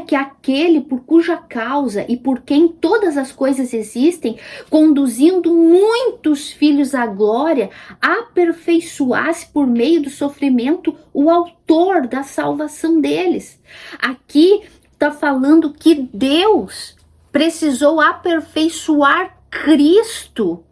que aquele por cuja causa e por quem todas as coisas existem, conduzindo muitos filhos à glória, aperfeiçoasse por meio do sofrimento o autor da salvação deles. Aqui está falando que Deus precisou aperfeiçoar Cristo,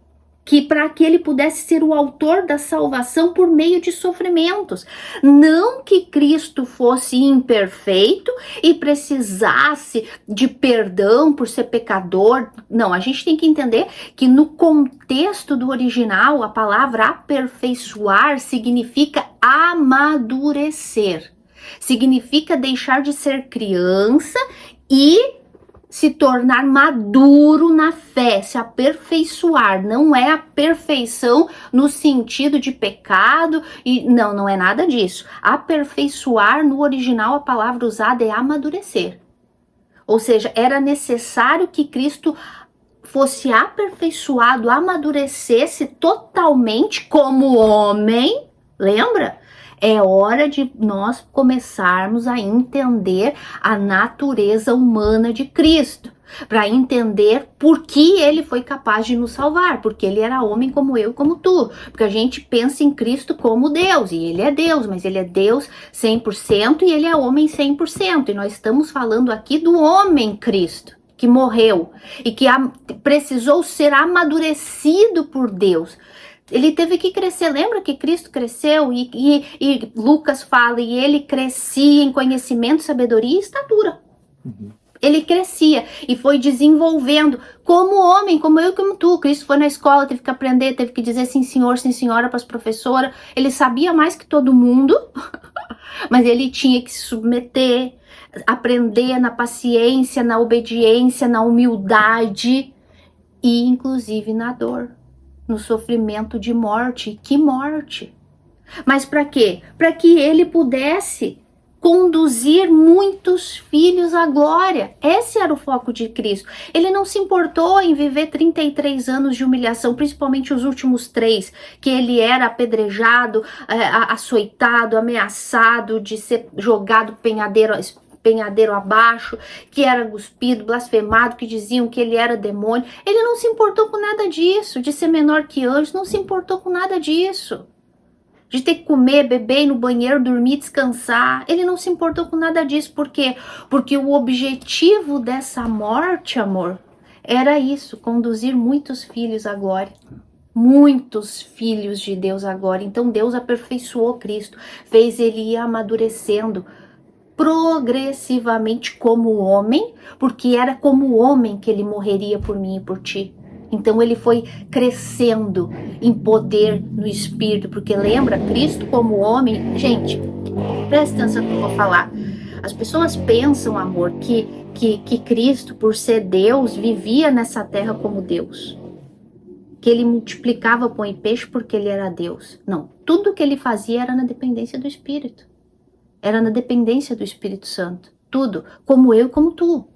que para que ele pudesse ser o autor da salvação por meio de sofrimentos. Não que Cristo fosse imperfeito e precisasse de perdão por ser pecador. Não, a gente tem que entender que no contexto do original, a palavra aperfeiçoar significa amadurecer. Significa deixar de ser criança e se tornar maduro na fé, se aperfeiçoar. Não é a perfeição no sentido de pecado, e não é nada disso. Aperfeiçoar, no original, a palavra usada é amadurecer. Ou seja, era necessário que Cristo fosse aperfeiçoado, amadurecesse totalmente como homem, lembra? É hora de nós começarmos a entender a natureza humana de Cristo. para entender por que ele foi capaz de nos salvar, porque ele era homem como eu e como tu, porque a gente pensa em Cristo como Deus, e ele é Deus, mas ele é Deus 100% e ele é homem 100%, e nós estamos falando aqui do homem Cristo, que morreu e que precisou ser amadurecido por Deus. Ele teve que crescer, lembra que Cristo cresceu e Lucas fala, e ele crescia em conhecimento, sabedoria e estatura. Ele crescia e foi desenvolvendo como homem, como eu e como tu. Cristo foi na escola, teve que aprender, teve que dizer sim senhor, sim senhora para as professoras. Ele sabia mais que todo mundo, mas ele tinha que se submeter, aprender na paciência, na obediência, na humildade e inclusive na dor, no sofrimento de morte. Que morte! Mas para quê? Para que ele pudesse conduzir muitos filhos à glória. Esse era o foco de Cristo. Ele não se importou em viver 33 anos de humilhação, principalmente os últimos 3, que ele era apedrejado, açoitado, ameaçado de ser jogado penhadeiro abaixo, que era cuspido, blasfemado, que diziam que ele era demônio. Ele não se importou com nada disso, de ser menor que anjos, não se importou com nada disso. De ter que comer, beber, ir no banheiro, dormir, descansar. Ele não se importou com nada disso. Por quê? Porque o objetivo dessa morte, amor, era isso, conduzir muitos filhos à glória. Muitos filhos de Deus à glória. Então Deus aperfeiçoou Cristo, fez ele ir amadurecendo progressivamente como homem, porque era como homem que ele morreria por mim e por ti. Então ele foi crescendo em poder no Espírito, porque lembra, Cristo como homem, gente, presta atenção no que eu vou falar. As pessoas pensam, amor, que Cristo, por ser Deus, vivia nessa terra como Deus. Que ele multiplicava pão e peixe porque ele era Deus. Não, tudo que ele fazia era na dependência do Espírito. Era na dependência do Espírito Santo. Tudo, como eu e como tu.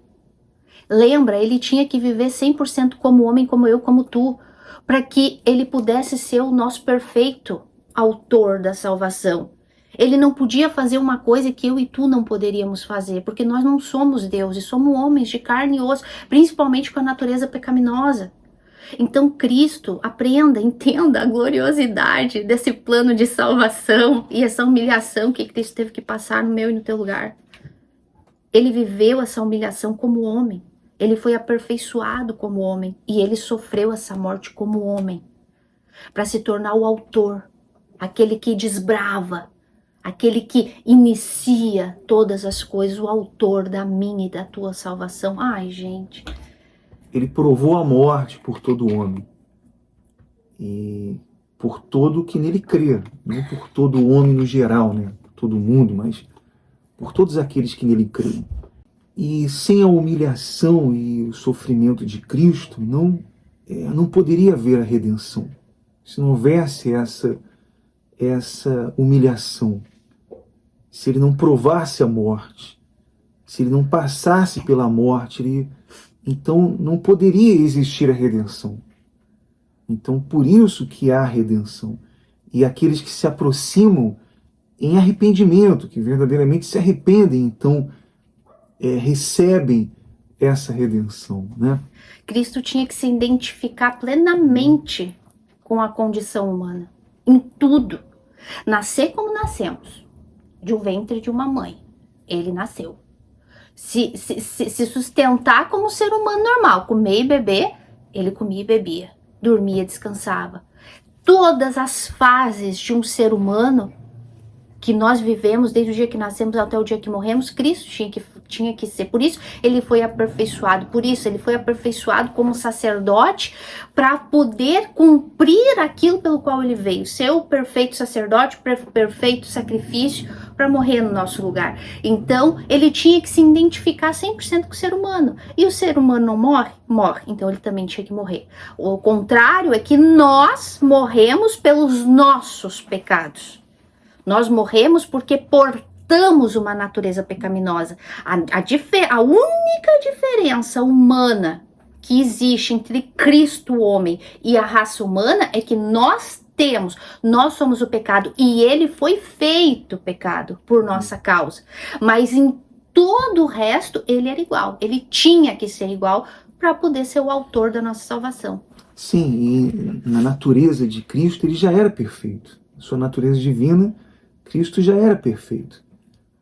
Lembra, ele tinha que viver 100% como homem, como eu, como tu, para que ele pudesse ser o nosso perfeito autor da salvação. Ele não podia fazer uma coisa que eu e tu não poderíamos fazer, porque nós não somos deuses, somos homens de carne e osso, principalmente com a natureza pecaminosa. Então Cristo, aprenda, entenda a gloriosidade desse plano de salvação e essa humilhação que Cristo teve que passar no meu e no teu lugar. Ele viveu essa humilhação como homem. Ele foi aperfeiçoado como homem e ele sofreu essa morte como homem para se tornar o autor, aquele que desbrava, aquele que inicia todas as coisas, o autor da minha e da tua salvação. Ai, gente. Ele provou a morte por todo homem e por todo que nele crê, não por todo homem no geral, né? Por todo mundo, mas por todos aqueles que nele creem. E sem a humilhação e o sofrimento de Cristo, não poderia haver a redenção. Se não houvesse essa humilhação, se ele não provasse a morte, se ele não passasse pela morte, então não poderia existir a redenção. Então por isso que há redenção. E aqueles que se aproximam em arrependimento, que verdadeiramente se arrependem, então recebem essa redenção, né? Cristo tinha que se identificar plenamente com a condição humana, em tudo. Nascer como nascemos, de um ventre de uma mãe, ele nasceu. Se sustentar como ser humano normal, comer e beber, ele comia e bebia, dormia, descansava. Todas as fases de um ser humano que nós vivemos desde o dia que nascemos até o dia que morremos, Cristo tinha que ser. Por isso ele foi aperfeiçoado, por isso ele foi aperfeiçoado como sacerdote para poder cumprir aquilo pelo qual ele veio, ser o perfeito sacerdote, perfeito sacrifício para morrer no nosso lugar. Então ele tinha que se identificar 100% com o ser humano, e o ser humano não morre? Morre, então ele também tinha que morrer. O contrário é que nós morremos pelos nossos pecados. Nós morremos porque portamos uma natureza pecaminosa. A única diferença humana que existe entre Cristo, o homem, e a raça humana é que nós somos o pecado e ele foi feito pecado por nossa causa. Mas em todo o resto ele era igual. Ele tinha que ser igual para poder ser o autor da nossa salvação. Sim, e na natureza de Cristo ele já era perfeito. Na sua natureza divina, Cristo já era perfeito.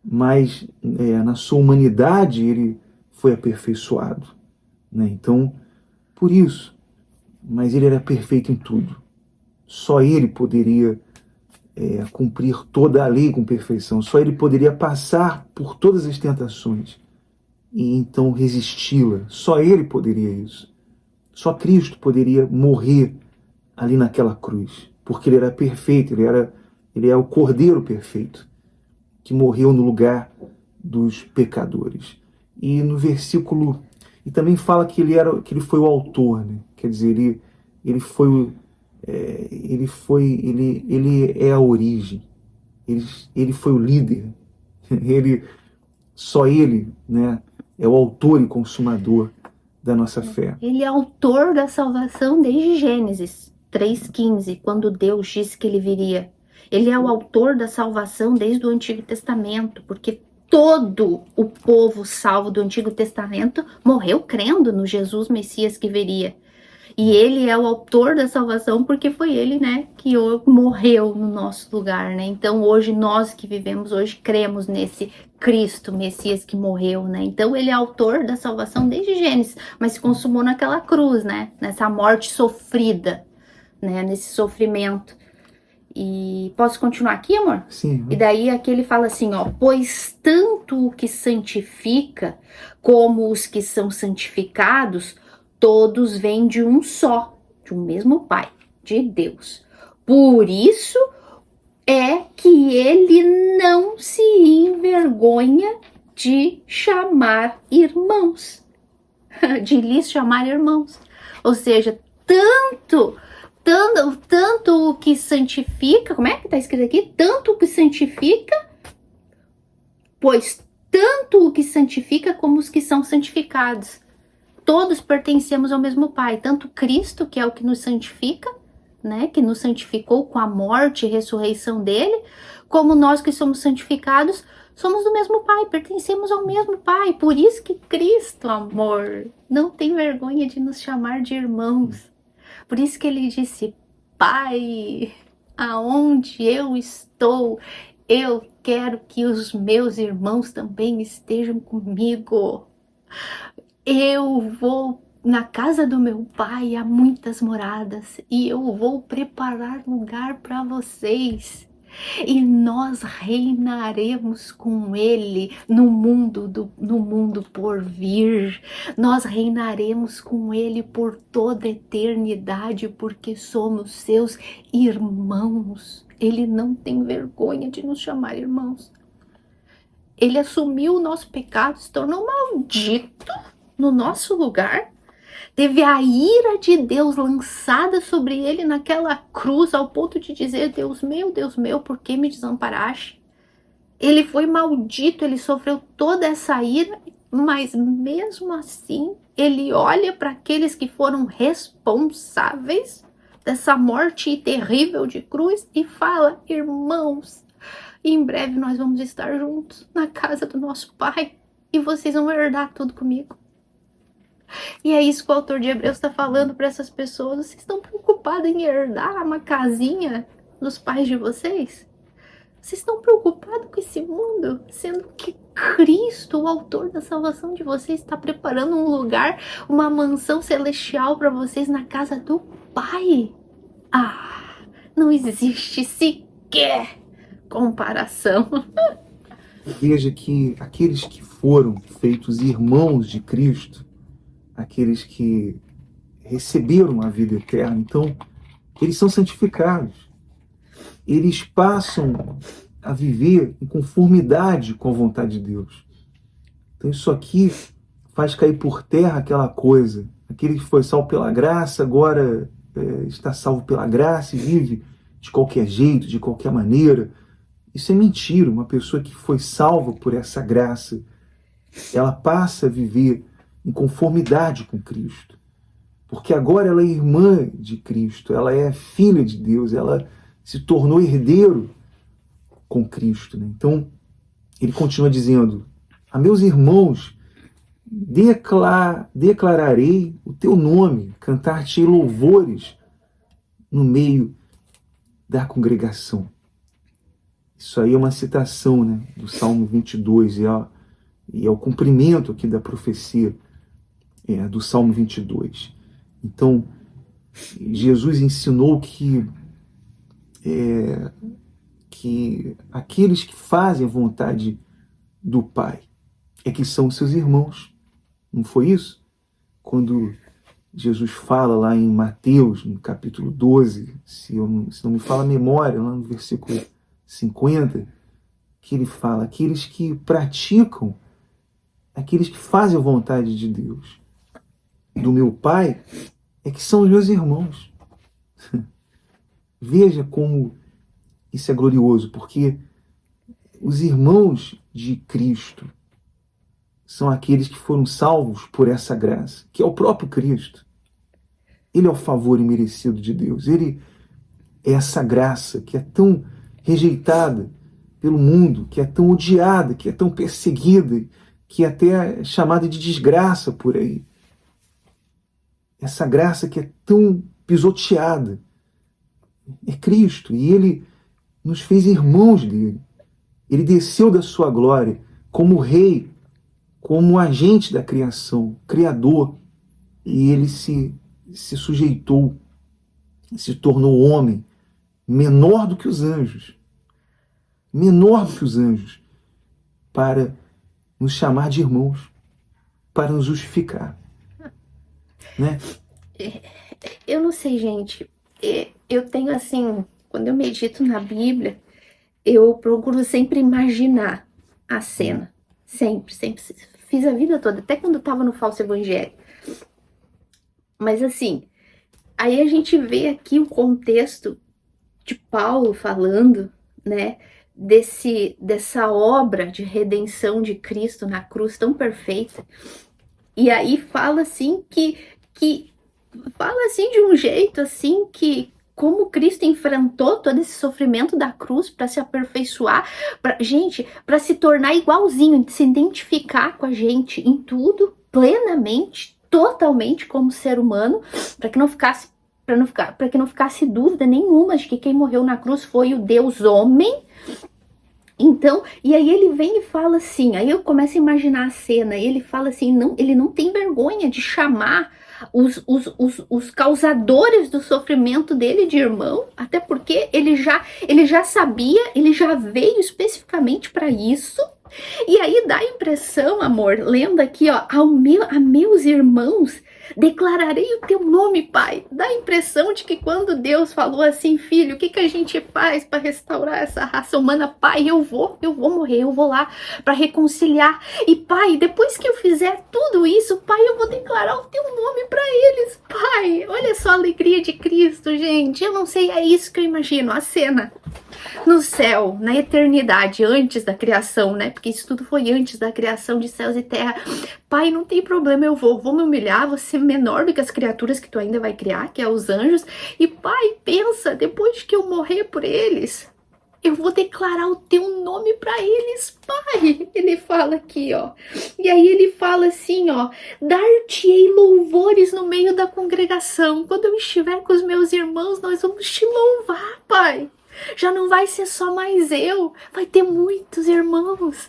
Mas na sua humanidade ele foi aperfeiçoado, né? Então, por isso, mas ele era perfeito em tudo. Só ele poderia cumprir toda a lei com perfeição. Só ele poderia passar por todas as tentações e então resisti-la. Só ele poderia isso. Só Cristo poderia morrer ali naquela cruz, porque ele era perfeito, ele é o Cordeiro perfeito, que morreu no lugar dos pecadores. E no versículo, e também fala que ele foi o autor, né? Quer dizer, ele é a origem, ele foi o líder, só ele, né, é o autor e consumador da nossa fé. Ele é autor da salvação desde Gênesis 3,15, quando Deus disse que ele viria. Ele é o autor da salvação desde o Antigo Testamento, porque todo o povo salvo do Antigo Testamento morreu crendo no Jesus Messias que viria. E ele é o autor da salvação porque foi ele, né, que morreu no nosso lugar, né? Então hoje nós que vivemos hoje cremos nesse Cristo, Messias que morreu, né? Então ele é autor da salvação desde Gênesis, mas se consumou naquela cruz, né? Nessa morte sofrida, né? Nesse sofrimento. E posso continuar aqui, amor? Sim. E daí aqui ele fala assim, ó, pois tanto o que santifica como os que são santificados, todos vêm de um só, de um mesmo Pai, de Deus. Por isso é que ele não se envergonha de chamar irmãos, de lhes chamar irmãos. Ou seja, tanto o que santifica, como é que tá escrito aqui? Tanto o que santifica, pois tanto o que santifica como os que são santificados. Todos pertencemos ao mesmo Pai, tanto Cristo, que é o que nos santifica, né, que nos santificou com a morte e ressurreição dele, como nós que somos santificados, somos do mesmo Pai, pertencemos ao mesmo Pai. Por isso que Cristo, amor, não tem vergonha de nos chamar de irmãos. Por isso que ele disse, Pai, aonde eu estou, eu quero que os meus irmãos também estejam comigo. Eu vou na casa do meu pai, há muitas moradas, e eu vou preparar lugar para vocês. E nós reinaremos com ele no mundo por vir. Nós reinaremos com ele por toda a eternidade, porque somos seus irmãos. Ele não tem vergonha de nos chamar irmãos. Ele assumiu o nosso pecado, se tornou maldito no nosso lugar, teve a ira de Deus lançada sobre ele naquela cruz, ao ponto de dizer, Deus meu, por que me desamparaste? Ele foi maldito, ele sofreu toda essa ira, mas mesmo assim, ele olha para aqueles que foram responsáveis dessa morte terrível de cruz e fala, irmãos, em breve nós vamos estar juntos na casa do nosso Pai e vocês vão herdar tudo comigo. E é isso que o autor de Hebreus está falando para essas pessoas. Vocês estão preocupados em herdar uma casinha dos pais de vocês? Vocês estão preocupados com esse mundo? Sendo que Cristo, o autor da salvação de vocês, está preparando um lugar, uma mansão celestial para vocês na casa do Pai. Ah, não existe sequer comparação. Veja que aqueles que foram feitos irmãos de Cristo, aqueles que receberam a vida eterna, então, eles são santificados. Eles passam a viver em conformidade com a vontade de Deus. Então isso aqui faz cair por terra aquela coisa. Aquele que foi salvo pela graça, agora está salvo pela graça e vive de qualquer jeito, de qualquer maneira. Isso é mentira. Uma pessoa que foi salva por essa graça, ela passa a viver em conformidade com Cristo. Porque agora ela é irmã de Cristo, ela é filha de Deus, ela se tornou herdeiro com Cristo, né? Então, ele continua dizendo, a meus irmãos declararei o teu nome, cantar-te louvores no meio da congregação. Isso aí é uma citação, né, do Salmo 22, e é o cumprimento aqui da profecia do Salmo 22. Então, Jesus ensinou que aqueles que fazem a vontade do Pai que são seus irmãos. Não foi isso? Quando Jesus fala lá em Mateus, no capítulo 12, se não me fala a memória, lá no versículo 50, que ele fala, aqueles que praticam, aqueles que fazem a vontade de Deus, do meu Pai, que são os meus irmãos. Veja como isso é glorioso, porque os irmãos de Cristo são aqueles que foram salvos por essa graça, que é o próprio Cristo. Ele é o favor imerecido de Deus. Ele é essa graça que é tão rejeitada pelo mundo, que é tão odiada, que é tão perseguida, que é até chamada de desgraça por aí. Essa graça que é tão pisoteada. É Cristo, e Ele nos fez irmãos dele. Ele desceu da sua glória como Rei, como agente da criação, Criador, e Ele se sujeitou, se tornou homem, menor do que os anjos, para nos chamar de irmãos, para nos justificar. Né? Eu não sei, gente. Eu tenho assim, quando eu medito na Bíblia, eu procuro sempre imaginar a cena. Sempre. Fiz a vida toda, até quando eu tava no falso evangelho. Mas assim, aí a gente vê aqui o contexto de Paulo falando, né, dessa obra de redenção de Cristo na cruz tão perfeita. E aí fala assim fala assim de um jeito assim que como Cristo enfrentou todo esse sofrimento da cruz para se aperfeiçoar, para se tornar igualzinho, se identificar com a gente em tudo, plenamente, totalmente como ser humano, para que não ficasse dúvida nenhuma de que quem morreu na cruz foi o Deus homem. Então, e aí ele vem e fala assim, aí eu começo a imaginar a cena, ele fala assim, ele não tem vergonha de chamar os causadores do sofrimento dele de irmão, até porque ele já sabia, ele já veio especificamente para isso. E aí dá a impressão, amor, lendo aqui, ó, a meus irmãos declararei o teu nome, Pai. Dá a impressão de que quando Deus falou assim, filho, o que a gente faz para restaurar essa raça humana? Pai, eu vou morrer, eu vou lá para reconciliar. E Pai, depois que eu fizer tudo isso, Pai, eu vou declarar o teu nome para eles, Pai. Olha só a alegria de Cristo, gente. Eu não sei, é isso que eu imagino, a cena no céu, na eternidade, antes da criação, né? Porque isso tudo foi antes da criação de céus e terra. Pai, não tem problema, eu vou me humilhar, vou ser menor do que as criaturas que tu ainda vai criar, que é os anjos. E Pai, pensa, depois que eu morrer por eles, eu vou declarar o teu nome para eles, Pai. Ele fala aqui, ó. E aí ele fala assim, ó, dar-te-ei louvores no meio da congregação. Quando eu estiver com os meus irmãos, nós vamos te louvar, Pai. Já não vai ser só mais eu, vai ter muitos irmãos.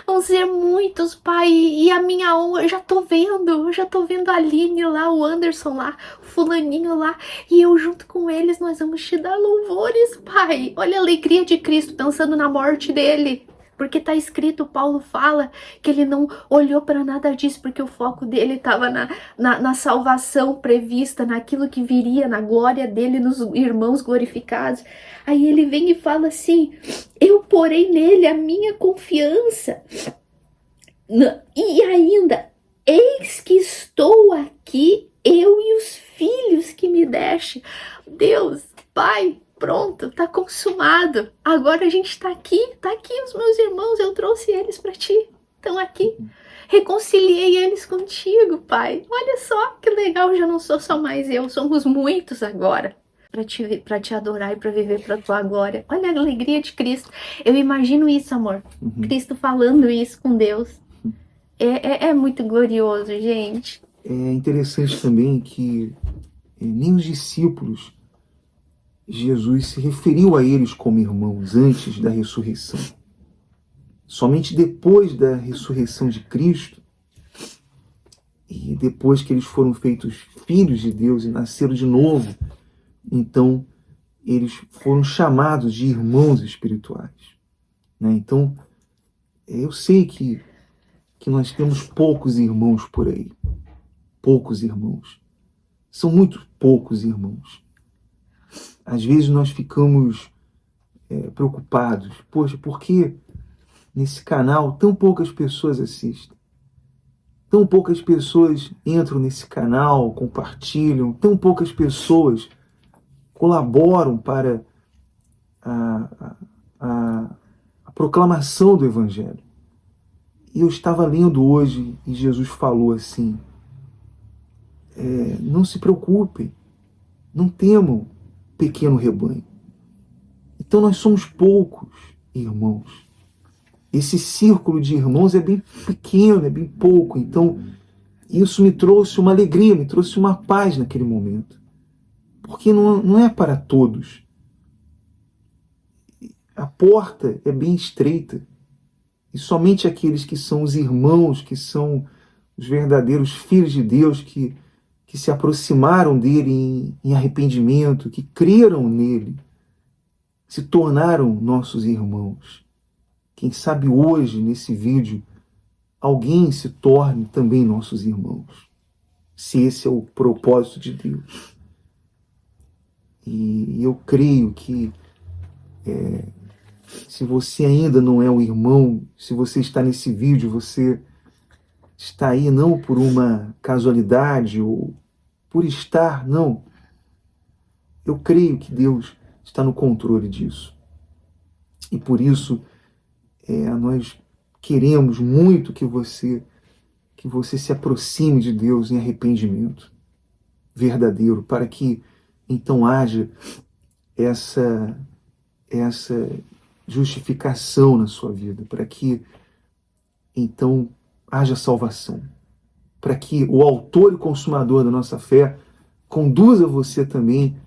Vão ser muitos, Pai, e a minha honra, eu já tô vendo a Aline lá, o Anderson lá, o fulaninho lá, e eu junto com eles, nós vamos te dar louvores, Pai. Olha a alegria de Cristo, pensando na morte dele. Porque tá escrito, Paulo fala que ele não olhou para nada disso, porque o foco dele estava na salvação prevista, naquilo que viria, na glória dele, nos irmãos glorificados. Aí ele vem e fala assim, eu porei nele a minha confiança. E ainda, eis que estou aqui, eu e os filhos que me deste. Deus, Pai, pronto, tá consumado. Agora a gente tá aqui os meus irmãos, eu trouxe eles para ti. Estão aqui. Reconciliei eles contigo, Pai. Olha só que legal, já não sou só mais eu, somos muitos agora. para te adorar e para viver para tua glória. Olha a alegria de Cristo. Eu imagino isso, amor. Cristo falando isso com Deus. É muito glorioso, gente. É interessante também que nem os discípulos, Jesus se referiu a eles como irmãos antes da ressurreição. Somente depois da ressurreição de Cristo, e depois que eles foram feitos filhos de Deus e nasceram de novo, então eles foram chamados de irmãos espirituais. Né? Então, eu sei que nós temos poucos irmãos por aí. Poucos irmãos. São muito poucos irmãos. Às vezes nós ficamos preocupados. Poxa, por que nesse canal tão poucas pessoas assistem? Tão poucas pessoas entram nesse canal, compartilham, tão poucas pessoas colaboram para a proclamação do Evangelho. E eu estava lendo hoje e Jesus falou assim, não se preocupem, não temam, pequeno rebanho. Então nós somos poucos irmãos. Esse círculo de irmãos é bem pequeno, é bem pouco. Então isso me trouxe uma alegria, me trouxe uma paz naquele momento. Porque não é para todos. A porta é bem estreita. E somente aqueles que são os irmãos, que são os verdadeiros filhos de Deus, que se aproximaram dele em arrependimento, que creram nele, se tornaram nossos irmãos. Quem sabe hoje, nesse vídeo, alguém se torne também nossos irmãos. Se esse é o propósito de Deus. E eu creio que se você ainda não é um irmão, se você está nesse vídeo, você está aí não por uma casualidade ou por estar, não. Eu creio que Deus está no controle disso. E por isso nós queremos muito que você se aproxime de Deus em arrependimento verdadeiro, para que então haja essa justificação na sua vida, para que então haja salvação, para que o autor e consumador da nossa fé conduza você também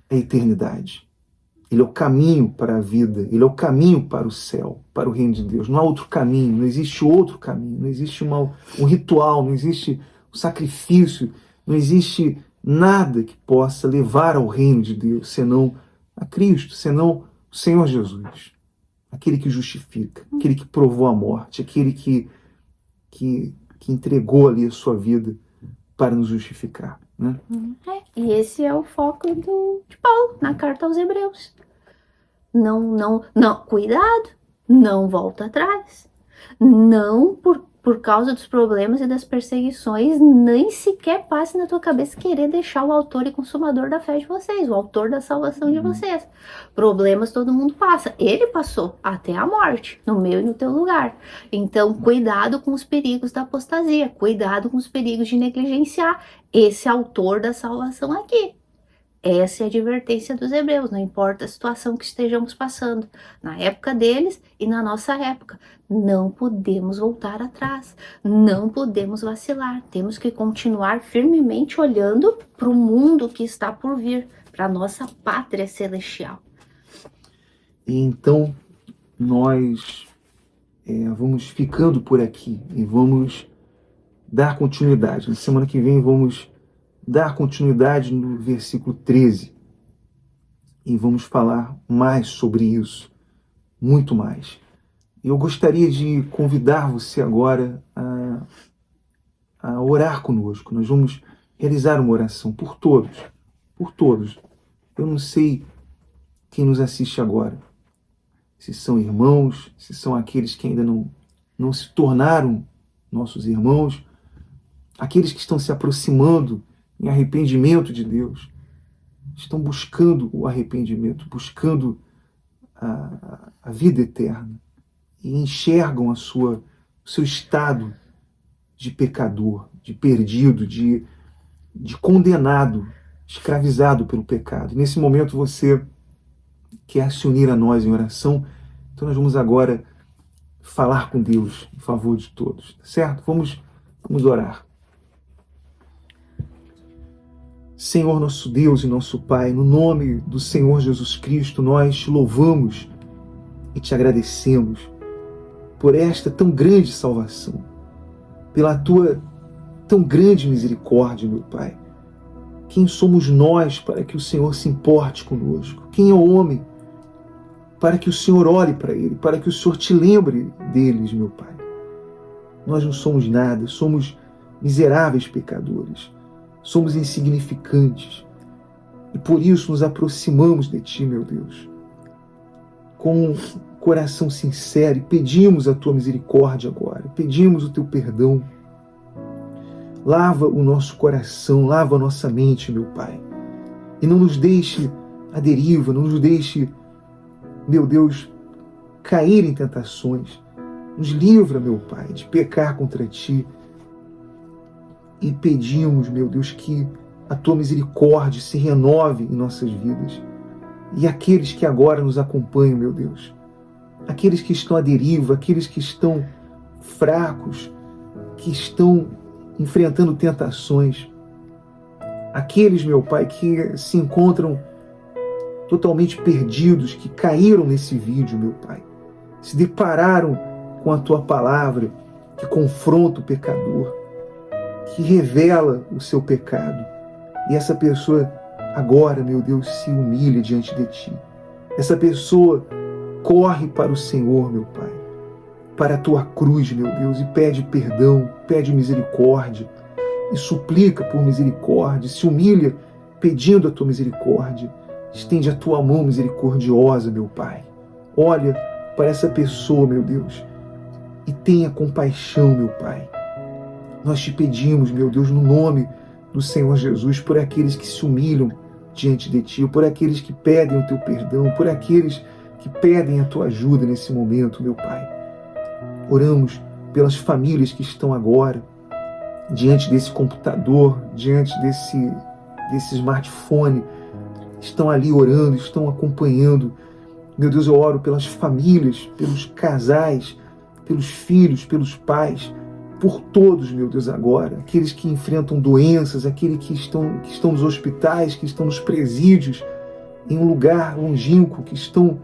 à eternidade. Ele é o caminho para a vida, ele é o caminho para o céu, para o reino de Deus. Não há outro caminho, não existe outro caminho, não existe um ritual, não existe um sacrifício, não existe nada que possa levar ao reino de Deus, senão a Cristo, senão o Senhor Jesus. Aquele que justifica, aquele que provou a morte, aquele que entregou ali a sua vida para nos justificar. Né? E esse é o foco de Paulo na carta aos Hebreus. Não, cuidado, não volta atrás. Não por causa dos problemas e das perseguições, nem sequer passe na tua cabeça querer deixar o autor e consumador da fé de vocês, o autor da salvação de vocês. Problemas todo mundo passa. Ele passou até a morte, no meu e no teu lugar. Então, cuidado com os perigos da apostasia, cuidado com os perigos de negligenciar esse autor da salvação aqui. Essa é a advertência dos hebreus, não importa a situação que estejamos passando, na época deles e na nossa época. Não podemos voltar atrás, não podemos vacilar, temos que continuar firmemente olhando para o mundo que está por vir, para a nossa pátria celestial. E então nós vamos ficando por aqui e vamos dar continuidade. Na semana que vem vamos dar continuidade no versículo 13 e vamos falar mais sobre isso, muito mais. Eu gostaria de convidar você agora a orar conosco. Nós vamos realizar uma oração por todos, por todos. Eu não sei quem nos assiste agora, se são irmãos, se são aqueles que ainda não se tornaram nossos irmãos, aqueles que estão se aproximando em arrependimento de Deus, estão buscando o arrependimento, buscando a vida eterna e enxergam o seu estado de pecador, de perdido, de condenado, escravizado pelo pecado. E nesse momento você quer se unir a nós em oração, então nós vamos agora falar com Deus em favor de todos, tá certo? Vamos orar. Senhor nosso Deus e nosso Pai, no nome do Senhor Jesus Cristo, nós te louvamos e te agradecemos por esta tão grande salvação, pela tua tão grande misericórdia, meu Pai. Quem somos nós para que o Senhor se importe conosco? Quem é o homem para que o Senhor olhe para ele, para que o Senhor te lembre deles, meu Pai? Nós não somos nada, somos miseráveis pecadores, somos insignificantes e por isso nos aproximamos de Ti, meu Deus, com coração sincero e pedimos a Tua misericórdia agora, pedimos o Teu perdão. Lava o nosso coração, lava a nossa mente, meu Pai, e não nos deixe à deriva, não nos deixe, meu Deus, cair em tentações. Nos livra, meu Pai, de pecar contra Ti. E pedimos, meu Deus, que a Tua misericórdia se renove em nossas vidas. E aqueles que agora nos acompanham, meu Deus, aqueles que estão à deriva, aqueles que estão fracos, que estão enfrentando tentações, aqueles, meu Pai, que se encontram totalmente perdidos, que caíram nesse vídeo, meu Pai, se depararam com a Tua palavra, que confronta o pecador, que revela o seu pecado. E essa pessoa agora, meu Deus, se humilha diante de Ti. Essa pessoa corre para o Senhor, meu Pai, para a Tua cruz, meu Deus, e pede perdão, pede misericórdia, e suplica por misericórdia, se humilha pedindo a Tua misericórdia. Estende a Tua mão misericordiosa, meu Pai. Olha para essa pessoa, meu Deus, e tenha compaixão, meu Pai. Nós Te pedimos, meu Deus, no nome do Senhor Jesus, por aqueles que se humilham diante de Ti, por aqueles que pedem o Teu perdão, por aqueles que pedem a Tua ajuda nesse momento, meu Pai. Oramos pelas famílias que estão agora diante desse computador, diante desse smartphone, estão ali orando, estão acompanhando. Meu Deus, eu oro pelas famílias, pelos casais, pelos filhos, pelos pais, por todos, meu Deus, agora, aqueles que enfrentam doenças, aqueles que estão nos hospitais, que estão nos presídios, em um lugar longínquo, que estão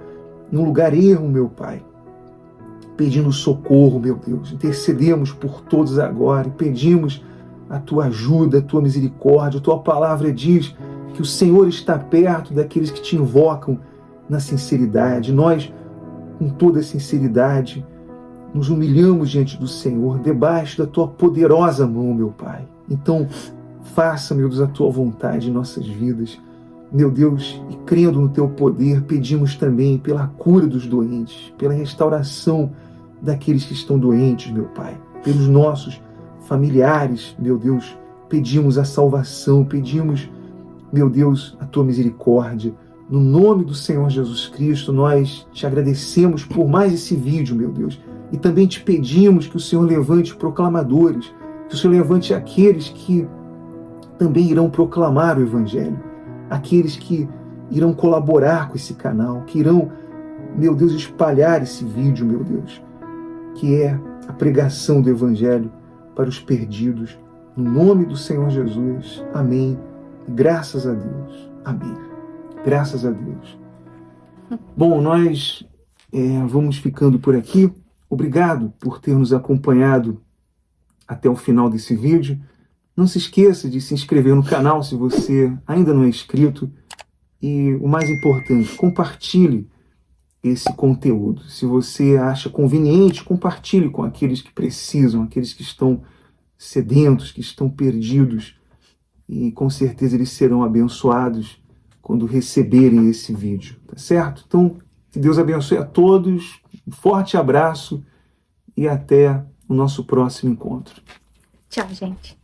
em um lugar ermo, meu Pai, pedindo socorro, meu Deus. Intercedemos por todos agora e pedimos a Tua ajuda, a Tua misericórdia. A Tua palavra diz que o Senhor está perto daqueles que Te invocam na sinceridade. Nós, com toda sinceridade, nos humilhamos diante do Senhor, debaixo da Tua poderosa mão, meu Pai. Então, faça, meu Deus, a Tua vontade em nossas vidas. Meu Deus, e crendo no Teu poder, pedimos também pela cura dos doentes, pela restauração daqueles que estão doentes, meu Pai. Pelos nossos familiares, meu Deus, pedimos a salvação, pedimos, meu Deus, a Tua misericórdia. No nome do Senhor Jesus Cristo, nós Te agradecemos por mais esse vídeo, meu Deus. E também Te pedimos que o Senhor levante proclamadores, que o Senhor levante aqueles que também irão proclamar o Evangelho, aqueles que irão colaborar com esse canal, que irão, meu Deus, espalhar esse vídeo, meu Deus, que é a pregação do Evangelho para os perdidos. No nome do Senhor Jesus. Amém. Graças a Deus. Amém. Graças a Deus. Bom, nós vamos ficando por aqui. Obrigado por ter nos acompanhado até o final desse vídeo. Não se esqueça de se inscrever no canal se você ainda não é inscrito. E o mais importante, compartilhe esse conteúdo. Se você acha conveniente, compartilhe com aqueles que precisam, aqueles que estão sedentos, que estão perdidos. E com certeza eles serão abençoados quando receberem esse vídeo, tá certo? Então, que Deus abençoe a todos. Um forte abraço e até o nosso próximo encontro. Tchau, gente.